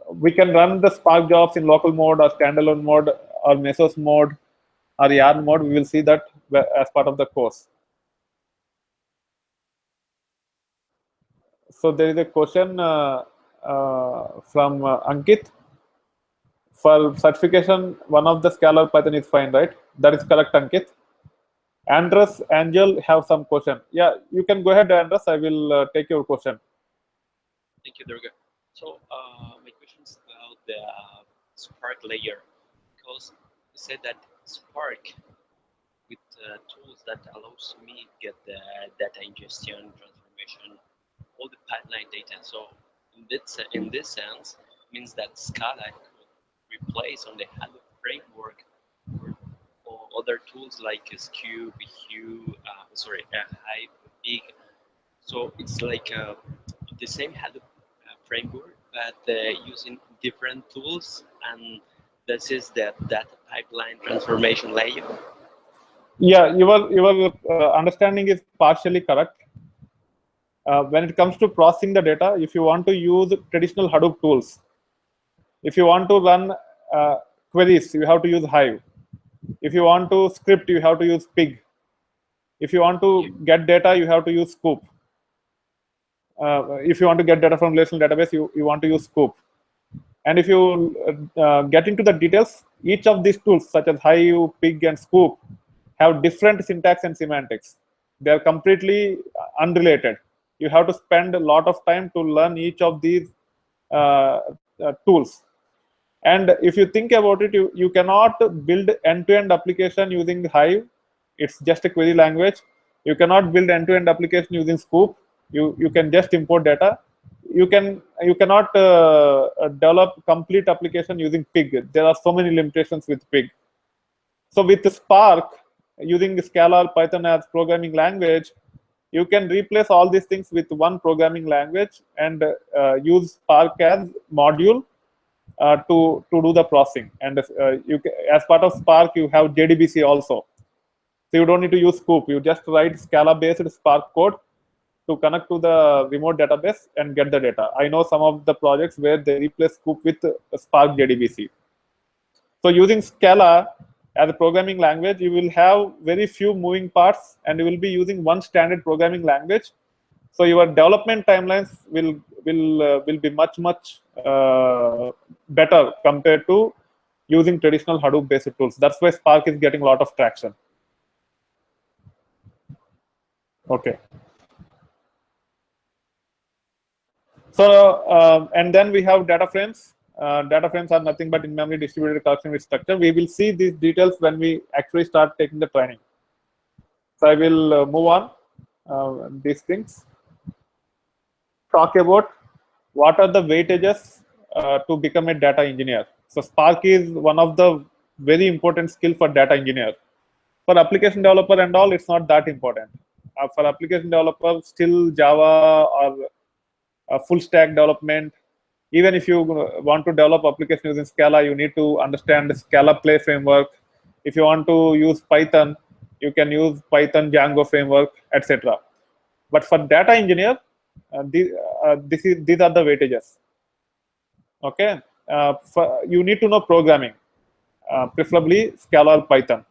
we can run the Spark jobs in local mode or standalone mode or Mesos mode or Yarn mode. We will see that as part of the course. So there is a question from Ankit. For certification, one of the Scala or Python is fine, right? That is correct, Ankit. Andres, Angel have some question. Yeah, you can go ahead, Andres. I will take your question. Thank you, Durga. So, my question is about the Spark layer, because you said that Spark with tools that allows me get the data ingestion, transformation, all the pipeline data. So, in this sense, means that Scala could replace on the Hadoop framework or, or other tools like SKU, BQ, Hive, Big. So it's like the same Hadoop framework, but using different tools, and this is the data pipeline transformation layer. Yeah, your understanding is partially correct. When it comes to processing the data, if you want to use traditional Hadoop tools, if you want to run queries, you have to use Hive. If you want to script, you have to use Pig. If you want to get data, you have to use Scoop. If you want to get data from relational database, you want to use Scoop. And if you get into the details, each of these tools, such as Hive, Pig, and Scoop, have different syntax and semantics. They are completely unrelated. You have to spend a lot of time to learn each of these tools. And if you think about it, you cannot build end-to-end application using Hive. It's just a query language. You cannot build end-to-end application using Scoop. You can just import data. You cannot develop complete application using Pig. There are so many limitations with Pig. So with Spark, using Scala or Python as programming language, you can replace all these things with one programming language and use Spark as module to do the processing. And as part of Spark, you have JDBC also. So you don't need to use Scoop. You just write Scala-based Spark code to connect to the remote database and get the data. I know some of the projects where they replace Scoop with Spark JDBC. So using Scala as a programming language, you will have very few moving parts, and you will be using one standard programming language. So your development timelines will be much better compared to using traditional Hadoop based tools. That's why Spark is getting a lot of traction. Okay. So and then we have data frames. Data frames are nothing but in-memory distributed collection with structure. We will see these details when we actually start taking the training. So I will move on these things. Talk about what are the weightages to become a data engineer. So Spark is one of the very important skill for data engineer. For application developer and all, it's not that important. For application developer, still Java or full stack development. Even if you want to develop application using Scala, you need to understand the Scala Play framework. If you want to use Python, you can use Python Django framework, etc. But for data engineer, these are the weightages. Okay, you need to know programming, preferably Scala or Python.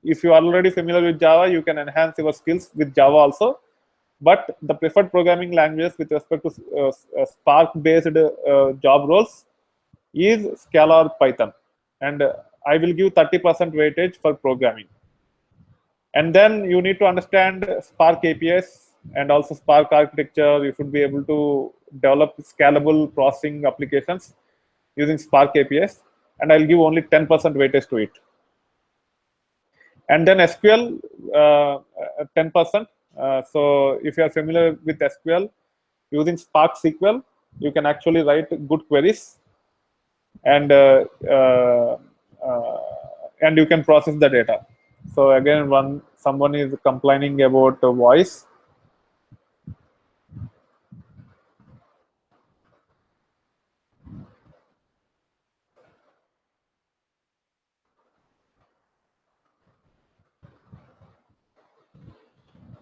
If you are already familiar with Java, you can enhance your skills with Java also. But the preferred programming languages with respect to Spark-based job roles is Scala or Python. And I will give 30% weightage for programming. And then you need to understand Spark APIs and also Spark architecture. You should be able to develop scalable processing applications using Spark APIs. And I'll give only 10% weightage to it. And then SQL, 10%. So if you are familiar with SQL, using Spark SQL, you can actually write good queries, and you can process the data. So again, someone is complaining about voice.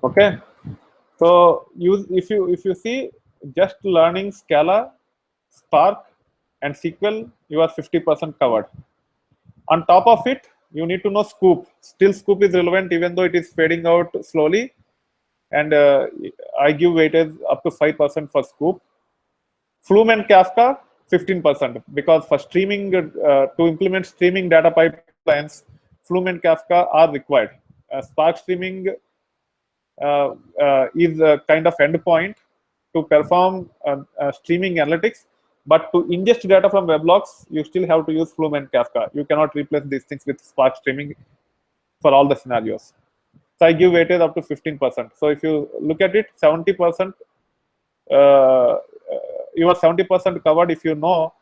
Okay. So if you see, just learning Scala, Spark, and SQL, you are 50% covered. On top of it, you need to know Scoop. Still, Scoop is relevant even though it is fading out slowly. And I give weightage up to 5% for Scoop. Flume and Kafka, 15%, because for streaming, to implement streaming data pipelines, Flume and Kafka are required. Spark streaming is a kind of endpoint, to perform streaming analytics, but to ingest data from weblogs, you still have to use Flume and Kafka. You cannot replace these things with Spark streaming for all the scenarios. So I give weightage up to 15%. So if you look at it, 70%, you are 70% covered if you know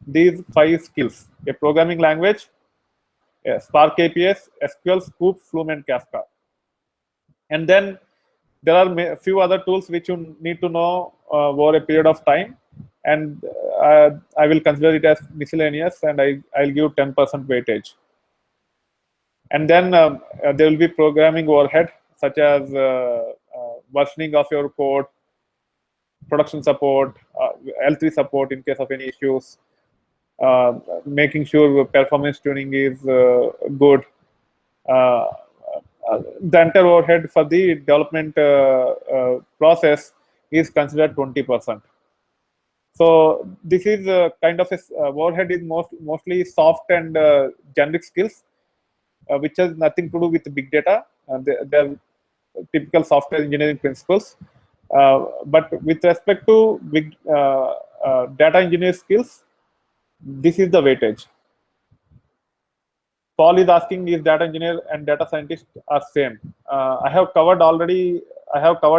these 5 skills: a programming language, a Spark APIs, SQL, Scoop, Flume, and Kafka. And then there are a few other tools which you need to know over a period of time, and I will consider it as miscellaneous, and I'll give 10% weightage. And then there will be programming overhead, such as versioning of your code, production support, L3 support in case of any issues, making sure performance tuning is good. The entire overhead for the development process is considered 20%. So this is kind of a overhead is mostly soft and generic skills, which has nothing to do with big data. They're typical software engineering principles. But with respect to big data engineer skills, this is the weightage. Paul is asking, is data engineer and data scientist are same? I have covered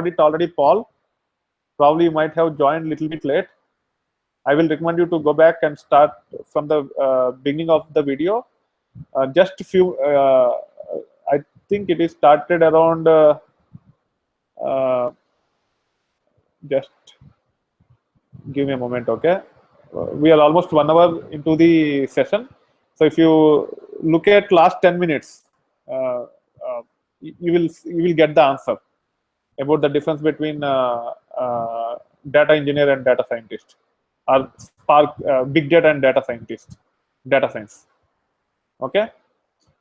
it already, Paul. Probably you might have joined a little bit late. I will recommend you to go back and start from the beginning of the video. Just a few, I think it is started around, just give me a moment, okay? We are almost 1 hour into the session. So if you look at last 10 minutes, you will get the answer about the difference between data engineer and data scientist, or Spark, big data and data scientist, data science. Okay,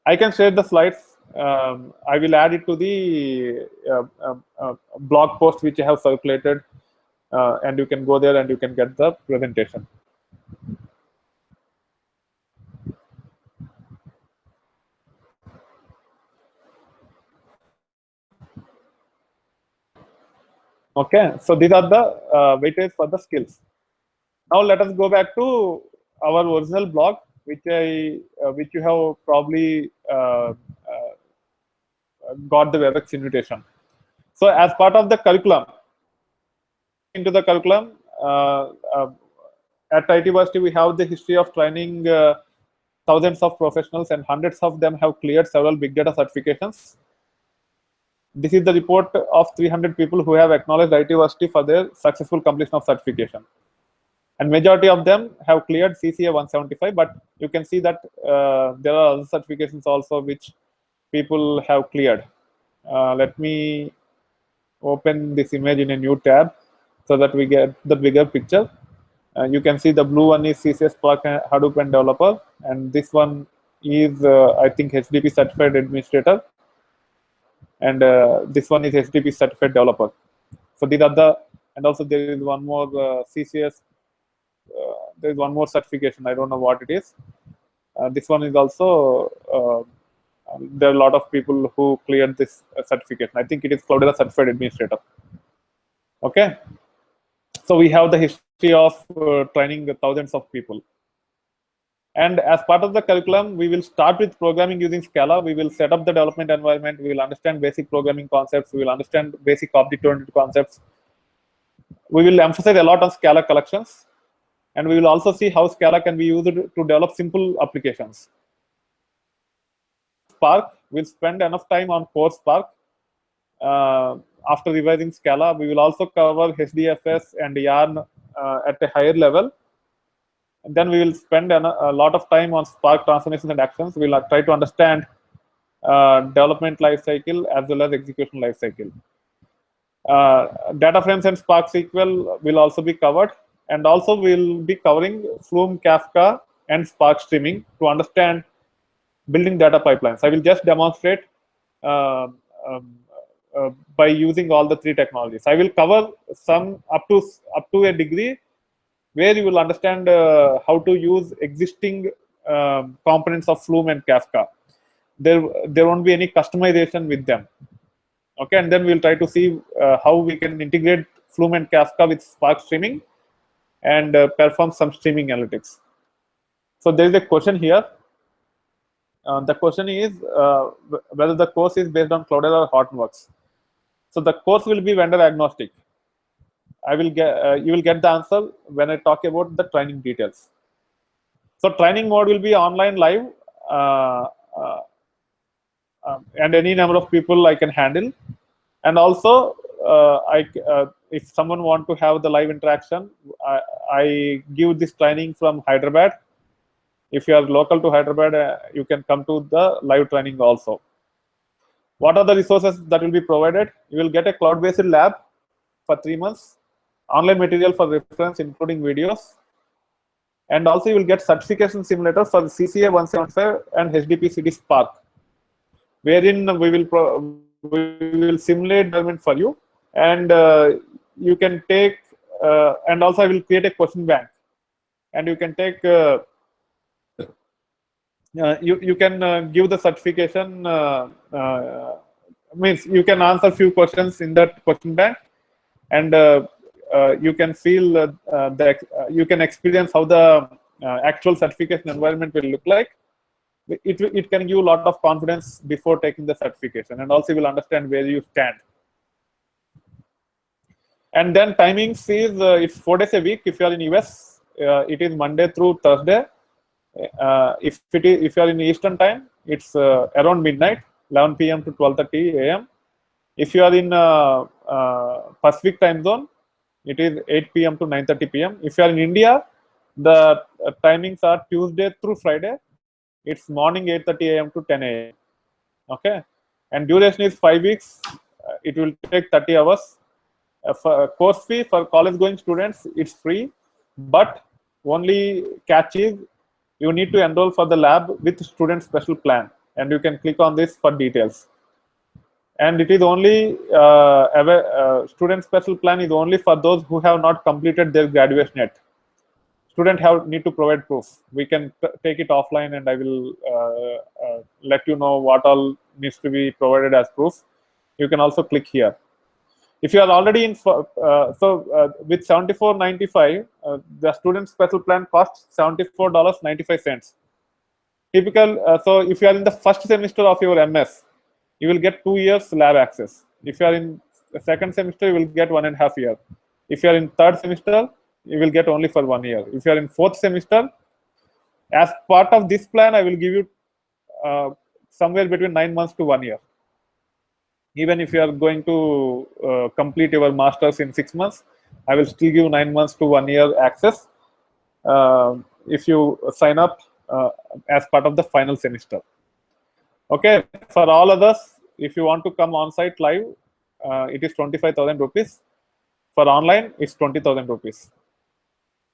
I can share the slides. I will add it to the blog post which I have circulated, and you can go there and you can get the presentation. Okay, so these are the weightage for the skills. Now let us go back to our original blog, which you have probably got the WebEx invitation. So as part of the curriculum, into the curriculum, at IT University we have the history of training thousands of professionals, and hundreds of them have cleared several big data certifications. This is the report of 300 people who have acknowledged IT University for their successful completion of certification. And majority of them have cleared CCA 175, but you can see that there are other certifications also which people have cleared. Let me open this image in a new tab so that we get the bigger picture. You can see the blue one is CCS Spark Hadoop and developer, and this one is I think HDP certified administrator, and this one is HDP certified developer. So these are the, and also there is one more CCS. There is one more certification. I don't know what it is. This one is also. There are a lot of people who cleared this certification. I think it is Cloudera certified administrator. Okay. So we have the history of training thousands of people. And as part of the curriculum, we will start with programming using Scala. We will set up the development environment. We will understand basic programming concepts. We will understand basic object-oriented concepts. We will emphasize a lot on Scala collections. And we will also see how Scala can be used to develop simple applications. Spark, we'll spend enough time on core Spark. After revising Scala, we will also cover HDFS and Yarn at a higher level. And then we will spend a lot of time on Spark transformations and actions. We'll try to understand development lifecycle as well as execution lifecycle. Data frames and Spark SQL will also be covered. And also we'll be covering Flume, Kafka, and Spark streaming to understand building data pipelines. I will just demonstrate by using all the 3 technologies. I will cover some up to a degree where you will understand how to use existing components of Flume and Kafka. There won't be any customization with them. Okay, and then we'll try to see how we can integrate Flume and Kafka with Spark streaming and perform some streaming analytics. So there is a question here. The question is whether the course is based on Cloudera or Hortonworks. So the course will be vendor agnostic. I will get you will get the answer when I talk about the training details. So training mode will be online live, uh, uh, and any number of people I can handle. And also, if someone want to have the live interaction, I give this training from Hyderabad. If you are local to Hyderabad, you can come to the live training also. What are the resources that will be provided? You will get a cloud-based lab for 3 months, online material for reference, including videos, and also you will get certification simulator for the CCA 175 and HDP-CD Spark, wherein we will simulate development for you, and you can take, and also I will create a question bank, and you can take. You can give the certification. Means you can answer few questions in that question bank, and you can feel you can experience how the actual certification environment will look like. It can give you a lot of confidence before taking the certification, and also you will understand where you stand. And then timings is it's 4 days a week. If you are in US, it is Monday through Thursday. If you are in Eastern time, it's around midnight, 11 p.m. to 12:30 a.m. If you are in Pacific time zone, it is 8 p.m. to 9:30 p.m. If you are in India, the timings are Tuesday through Friday. It's morning 8:30 a.m. to 10 a.m. Okay, and duration is 5 weeks. It will take 30 hours. For course fee for college-going students, it's free, but only catch is you need to enroll for the lab with student special plan, and you can click on this for details. And it is only student special plan is only for those who have not completed their graduation yet. Student need to provide proof. We can take it offline, and I will let you know what all needs to be provided as proof. You can also click here. If you are already in, with $74.95, the student special plan costs $74.95. Typical. So if you are in the first semester of your MS, you will get 2 years lab access. If you are in the second semester, you will get 1.5 years. If you are in third semester, you will get only for 1 year. If you are in fourth semester, as part of this plan, I will give you somewhere between 9 months to 1 year. Even if you are going to complete your masters in 6 months, I will still give 9 months to 1 year access if you sign up as part of the final semester. Okay, for all others, if you want to come on site live, it is 25,000 rupees. For online, it's 20,000 rupees.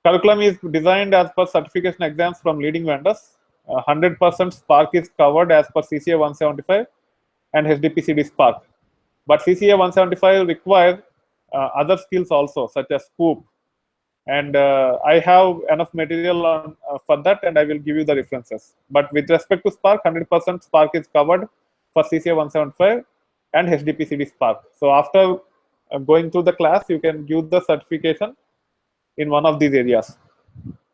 Curriculum is designed as per certification exams from leading vendors. 100% Spark is covered as per CCA 175 and HDP-CD Spark. But CCA 175 requires other skills also, such as Scoop. And I have enough material on, for that, and I will give you the references. But with respect to Spark, 100% Spark is covered for CCA 175 and HDP-CD Spark. So after going through the class, you can give the certification in one of these areas.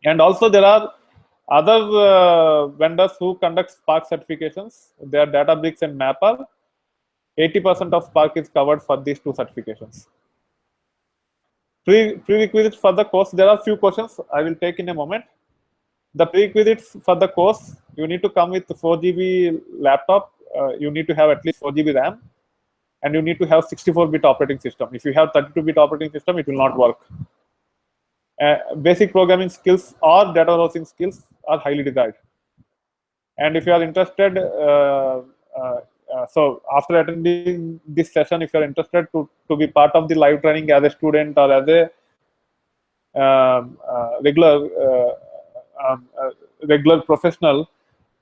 And also there are other vendors who conduct Spark certifications. They are Databricks and Mapper. 80% of Spark is covered for these two certifications. Prerequisites for the course, there are few questions I will take in a moment. The prerequisites for the course, you need to come with 4 GB laptop, you need to have at least 4 GB RAM, and you need to have 64-bit operating system. If you have 32-bit operating system, it will not work. Basic programming skills or data warehousing skills are highly desired. And if you are interested, so after attending this session, if you are interested to be part of the live training as a student or as a regular professional,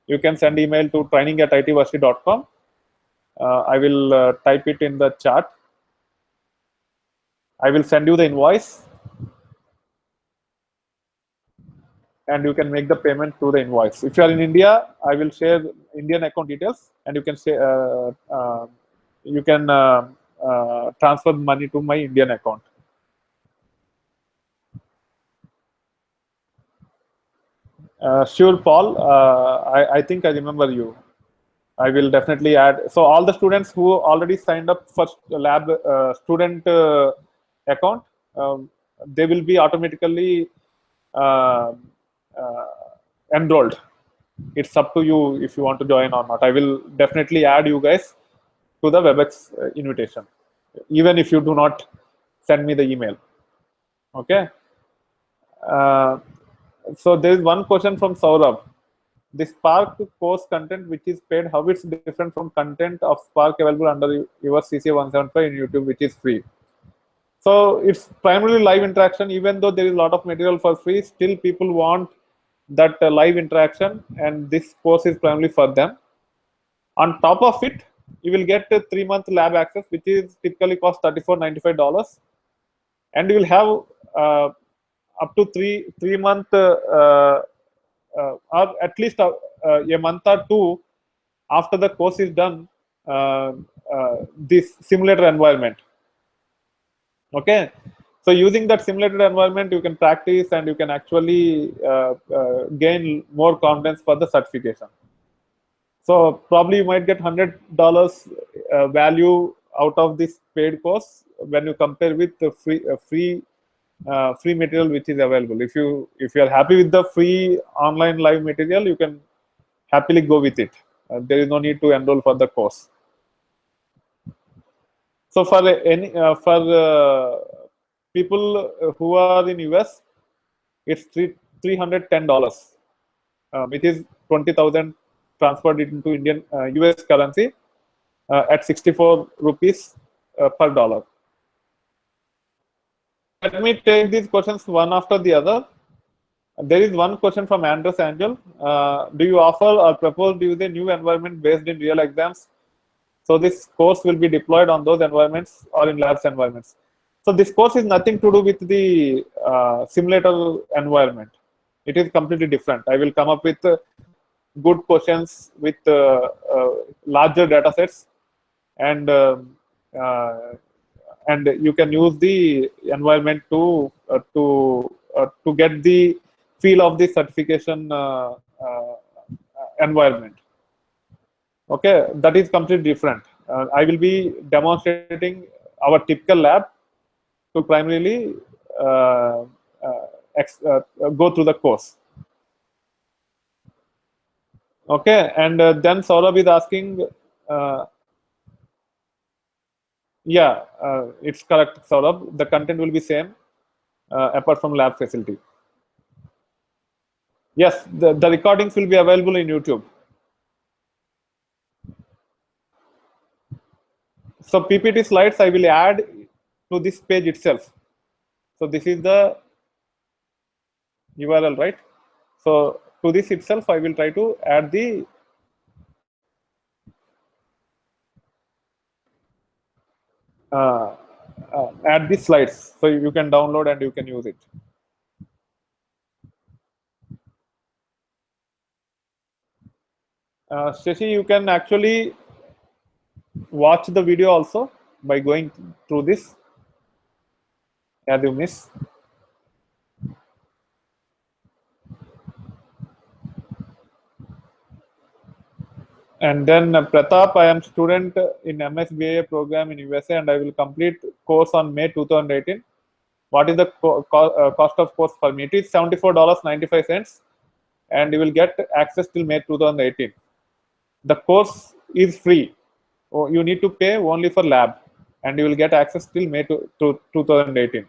you can send email to training@itvarsity.com. I will type it in the chat. I will send you the invoice, and you can make the payment through the invoice. If you are in India, I will share Indian account details, and you can say transfer money to my Indian account. Sure, Paul. I think I remember you. I will definitely add. So all the students who already signed up for lab student account, they will be automatically uh, uh, enrolled. It's up to you if you want to join or not. I will definitely add you guys to the WebEx invitation, even if you do not send me the email. Okay. Uh, so there is one question from Saurabh. The Spark course content which is paid, how it's different from content of Spark available under your CCA 175 in YouTube, which is free. So it's primarily live interaction. Even though there is a lot of material for free, still people want that live interaction, and this course is primarily for them. On top of it, you will get a 3-month lab access, which is typically cost $34.95, and you will have up to three month or at least a month or two after the course is done, this simulator environment. Okay, so using that simulated environment, you can practice and you can actually gain more confidence for the certification. So probably you might get $100 value out of this paid course when you compare with the free material which is available. If you are happy with the free online live material, you can happily go with it. There is no need to enroll for the course. So for any people who are in US, it's $310, which is 20,000 transferred into Indian US currency at 64 rupees per dollar. Let me take these questions one after the other. There is one question from Andres Angel. Do you offer or propose to use a new environment based in real exams? So this course will be deployed on those environments or in labs environments. So this course is nothing to do with the simulator environment. It is completely different. I will come up with good questions with larger data sets, and you can use the environment to get the feel of the certification environment. Okay, that is completely different. I will be demonstrating our typical lab to primarily go through the course. Okay, and then Saurabh is asking, yeah, it's correct, Saurabh. The content will be same apart from lab facility. Yes, the recordings will be available in YouTube. So PPT slides I will add to this page itself. So this is the URL, right? So to this itself, I will try to add the add the slides, so you can download and you can use it. Shashi, you can actually watch the video also by going through this as you miss. And then Pratap, I am student in MSBA program in USA and I will complete course on May 2018. What is the cost of course for me? It is $74.95 and you will get access till May 2018. The course is free. You need to pay only for lab and you will get access till May to 2018.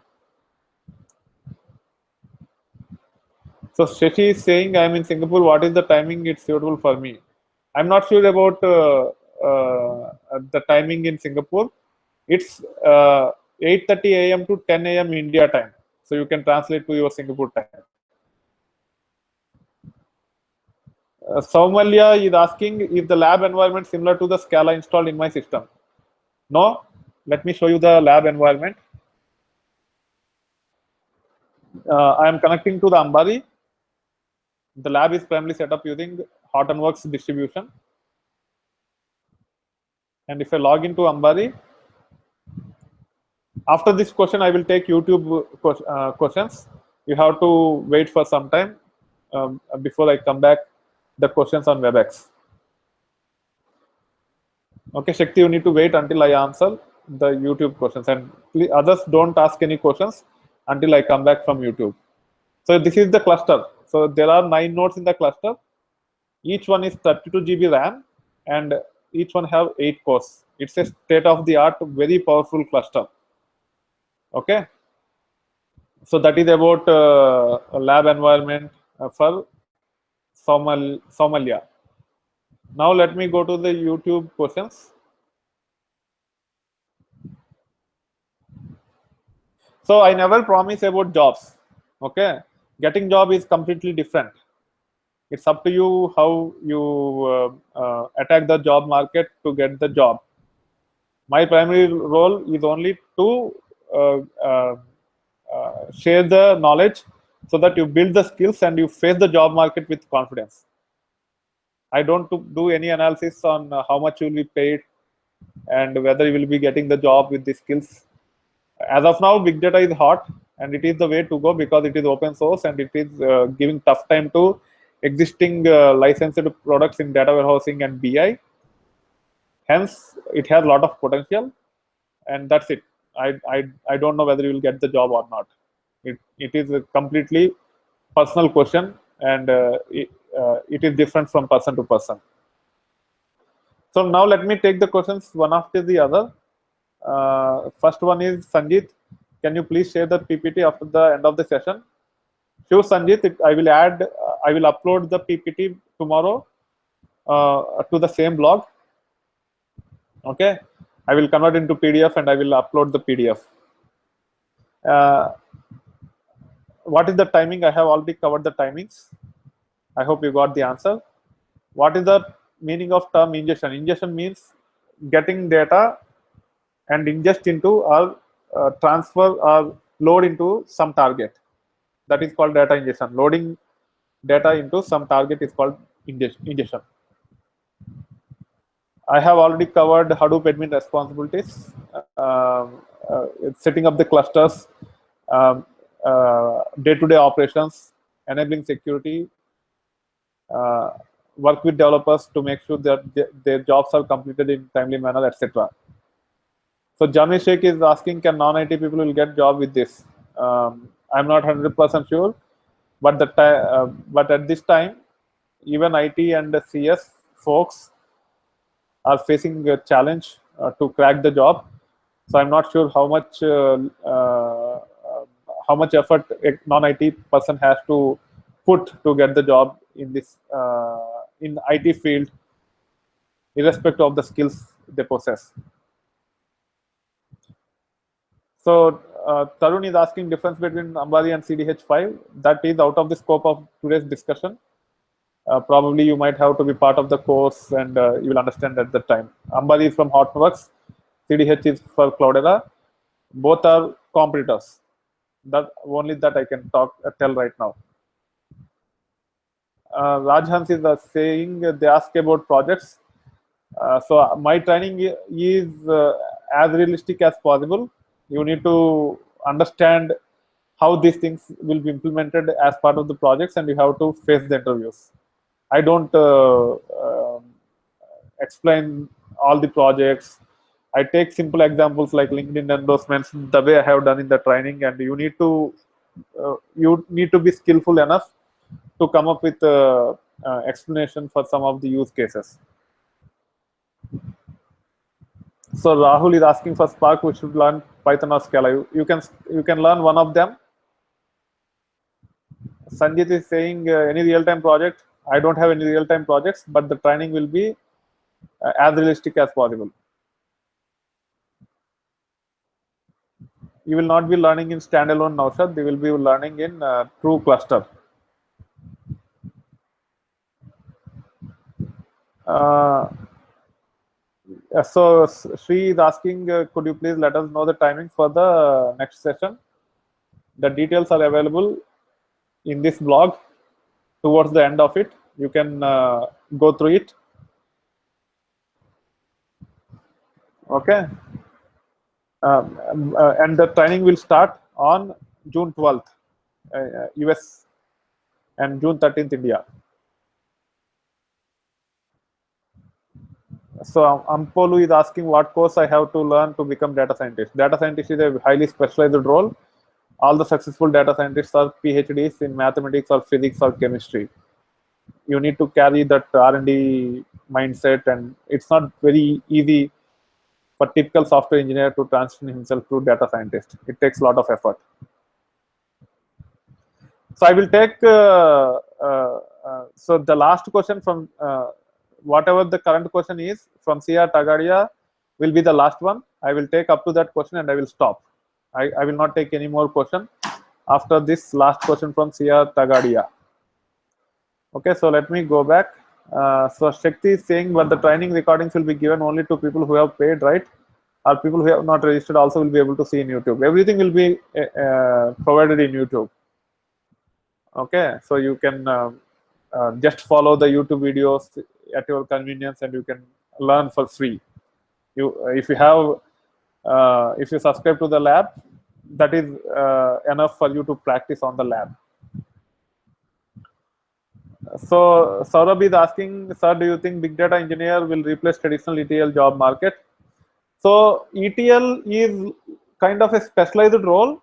So Shashi is saying, I am in Singapore. What is the timing it's suitable for me? I'm not sure about the timing in Singapore. It's 8:30 a.m. to 10 a.m. India time. So you can translate to your Singapore time. Saumalya is asking, is the lab environment similar to the Scala installed in my system? No. Let me show you the lab environment. I am connecting to the Ambari. The lab is primarily set up using Hortonworks distribution. And if I log into Ambari, After this question, I will take YouTube questions. You have to wait for some time before I come back the questions on WebEx. Okay, Shakti, you need to wait until I answer the YouTube questions, and please, others don't ask any questions until I come back from YouTube. So this is the cluster. So there are 9 nodes in the cluster. Each one is 32 GB RAM, and each one have 8 cores. It's a state-of-the-art, very powerful cluster. Okay. So that is about a lab environment for Somalia. Now let me go to the YouTube questions. So I never promise about jobs. Okay, getting job is completely different. It's up to you how you attack the job market to get the job. My primary role is only to uh, uh, share the knowledge so that you build the skills and you face the job market with confidence. I don't do any analysis on how much you will be paid and whether you will be getting the job with the skills. As of now, big data is hot and it is the way to go because it is open source and it is giving tough time to existing licensed products in data warehousing and BI. Hence, it has a lot of potential, and that's it. I don't know whether you will get the job or not. It is a completely personal question, and it is different from person to person. So now let me take the questions one after the other. First one is Sanjit. Can you please share the PPT after the end of the session? Sure, Sanjit. I will add. I will upload the PPT tomorrow to the same blog. Okay. I will convert into PDF and I will upload the PDF. What is the timing? I have already covered the timings. I hope you got the answer. What is the meaning of term ingestion? Ingestion means getting data and ingest into or transfer or load into some target. That is called data ingestion. Loading data into some target is called ingestion. I have already covered Hadoop admin responsibilities, setting up the clusters, day-to-day operations, enabling security, work with developers to make sure that their jobs are completed in timely manner, etc. So Jami Sheikh is asking, can non-IT people will get job with this? I'm not 100% sure, but but at this time, even IT and the CS folks are facing a challenge to crack the job. So I'm not sure how much effort a non-IT person has to put to get the job in this in IT field, irrespective of the skills they possess. So Tarun is asking difference between Ambari and CDH5. That is out of the scope of today's discussion. Probably you might have to be part of the course and you will understand at the time. Ambari is from Hortonworks, CDH is for Cloudera. Both are competitors. That only that I can tell right now. Rajhans is saying they ask about projects. So my training is as realistic as possible. You need to understand how these things will be implemented as part of the projects, and you have to face the interviews. I don't explain all the projects. I take simple examples like LinkedIn endorsements, the way I have done in the training, and you need to be skillful enough to come up with explanation for some of the use cases. So Rahul is asking for Spark. We should learn Python or Scala. You can learn one of them. Sanjit is saying any real-time project. I don't have any real-time projects, but the training will be as realistic as possible. You will not be learning in standalone Naushad. You will be learning in true cluster. So Sri is asking, could you please let us know the timing for the next session? The details are available in this blog. Towards the end of it, you can go through it. Okay. And the training will start on June 12th, US, and June 13th, India. So Ampolu is asking what course I have to learn to become data scientist. Data scientist is a highly specialized role. All the successful data scientists are PhDs in mathematics or physics or chemistry. You need to carry that R&D mindset, and it's not very easy for typical software engineer to transition himself to data scientist. It takes a lot of effort. So I will take, so the last question from whatever the current question is from CR Tagadia will be the last one. I will take up to that question and I will stop. I will not take any more question after this last question from CR Tagadia. Okay, so let me go back. So Shakti is saying, but the training recordings will be given only to people who have paid, right? Or people who have not registered also will be able to see in YouTube. Everything will be provided in YouTube. Okay, so you can just follow the YouTube videos at your convenience, and you can learn for free. If you have, if you subscribe to the lab, that is enough for you to practice on the lab. So Saurabh is asking, sir, do you think big data engineer will replace traditional ETL job market? So ETL is kind of a specialized role.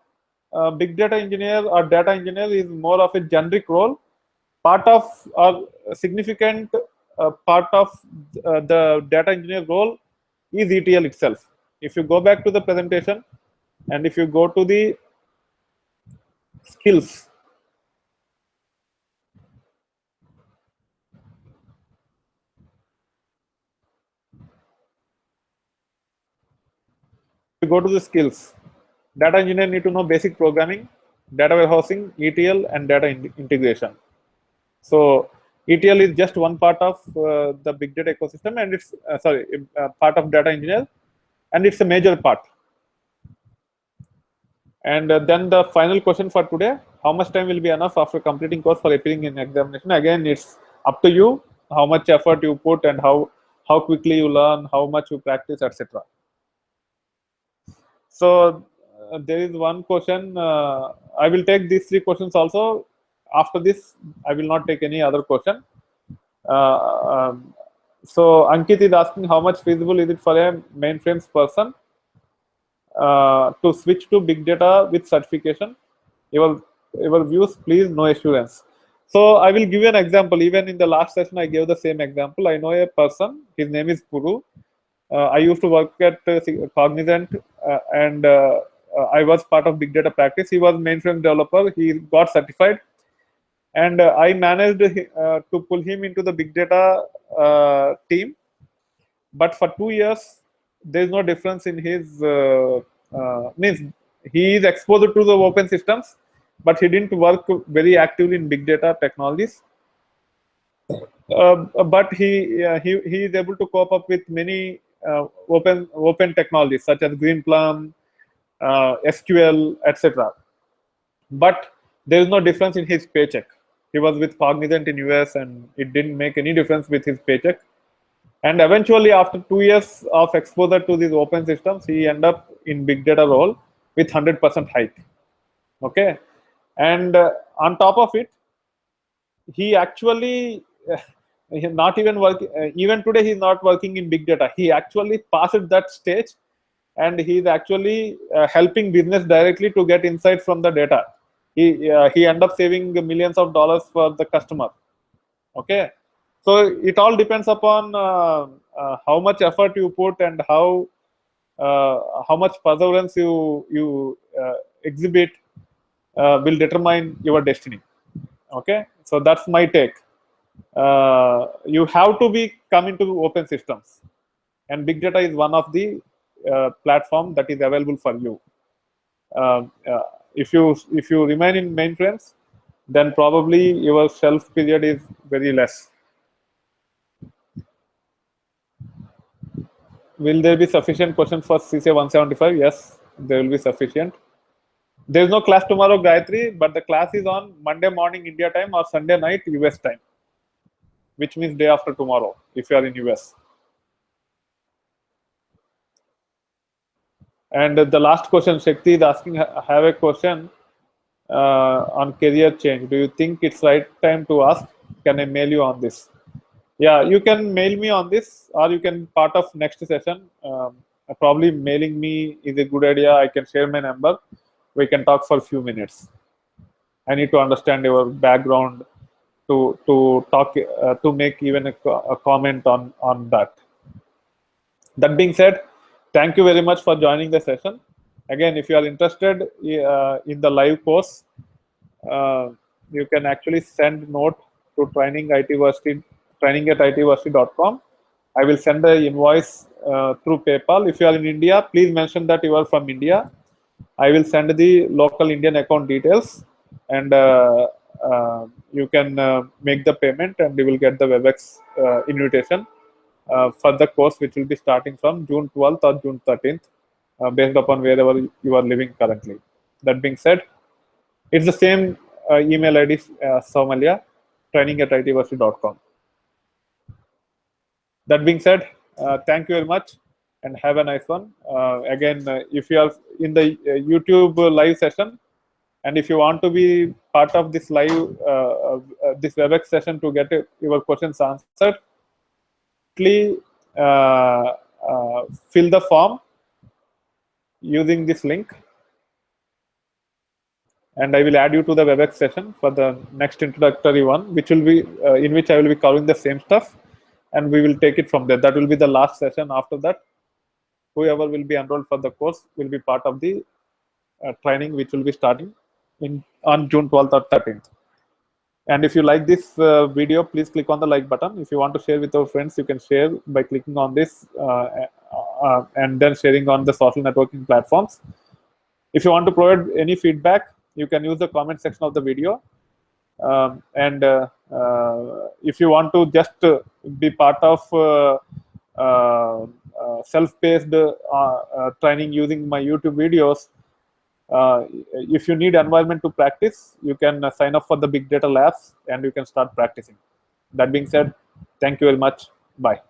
Big data engineer or data engineer is more of a generic role. Part of or significant part of the data engineer role is ETL itself. If you go back to the presentation and if you go to the skills, you go to the skills, data engineer need to know basic programming, data warehousing, ETL, and data integration. So ETL is just one part of the big data ecosystem, and it's part of data engineer, and it's a major part. And then the final question for today: how much time will be enough after completing course for appearing in examination? Again, it's up to you how much effort you put and how quickly you learn, how much you practice, etc. So there is one question. I will take these three questions also. After this, I will not take any other question. So Ankit is asking, how much feasible is it for a mainframes person to switch to big data with certification? Your views, please. No assurance. So I will give you an example. Even in the last session, I gave the same example. I know a person. His name is Puru. I used to work at Cognizant, and I was part of big data practice. He was mainframe developer. He got certified, and I managed to pull him into the big data team. But for 2 years, there is no difference in his means he is exposed to the open systems, but he didn't work very actively in big data technologies. But he is able to cope up with many open technologies such as Greenplum, SQL, etc. But there is no difference in his paycheck. He was with Cognizant in US, and it didn't make any difference with his paycheck. And eventually, after 2 years of exposure to these open systems, he ended up in big data role with 100% hike. Okay, and on top of it, he actually not even work. Even today, he's not working in big data. He actually passed that stage, and he's actually helping business directly to get insights from the data. He end up saving millions of dollars for the customer. Okay, so it all depends upon how much effort you put and how much perseverance you exhibit will determine your destiny. Okay, so that's my take. You have to be come into open systems, and big data is one of the platform that is available for you. Uh, uh, if you remain in mainframes, then probably your shelf period is very less. Will there be sufficient questions for CCA 175? Yes, there will be sufficient. There is no class tomorrow, Gayatri, but the class is on Monday morning India time or Sunday night US time, which means day after tomorrow if you are in US. And the last question, Shakti is asking, I have a question on career change. Do you think it's right time to ask? Can I mail you on this? Yeah, you can mail me on this, or you can part of next session. Probably mailing me is a good idea. I can share my number. We can talk for a few minutes. I need to understand your background to talk to make even a comment on that. That being said, thank you very much for joining the session. Again, if you are interested in the live course, uh, you can actually send note to training at itversity.com. I will send the invoice through PayPal. If you are in India, please mention that you are from India. I will send the local Indian account details, and you can make the payment, and you will get the WebEx invitation for the course, which will be starting from June 12th or June 13th, based upon wherever you are living currently. That being said, it's the same email ID, Somalia, training at itversity.com. That being said, thank you very much and have a nice one. Again, if you are in the YouTube live session, and if you want to be part of this live, this WebEx session to get your questions answered, simply fill the form using this link, and I will add you to the WebEx session for the next introductory one, which will be in which I will be covering the same stuff, and we will take it from there. That will be the last session. After that, whoever will be enrolled for the course will be part of the training, which will be starting on June 12th or 13th. And if you like this video, please click on the like button. If you want to share with your friends, you can share by clicking on this and then sharing on the social networking platforms. If you want to provide any feedback, you can use the comment section of the video. And if you want to just be part of self-paced training using my YouTube videos, if you need environment to practice, you can sign up for the Big Data Labs and you can start practicing. That being said, thank you very much. Bye.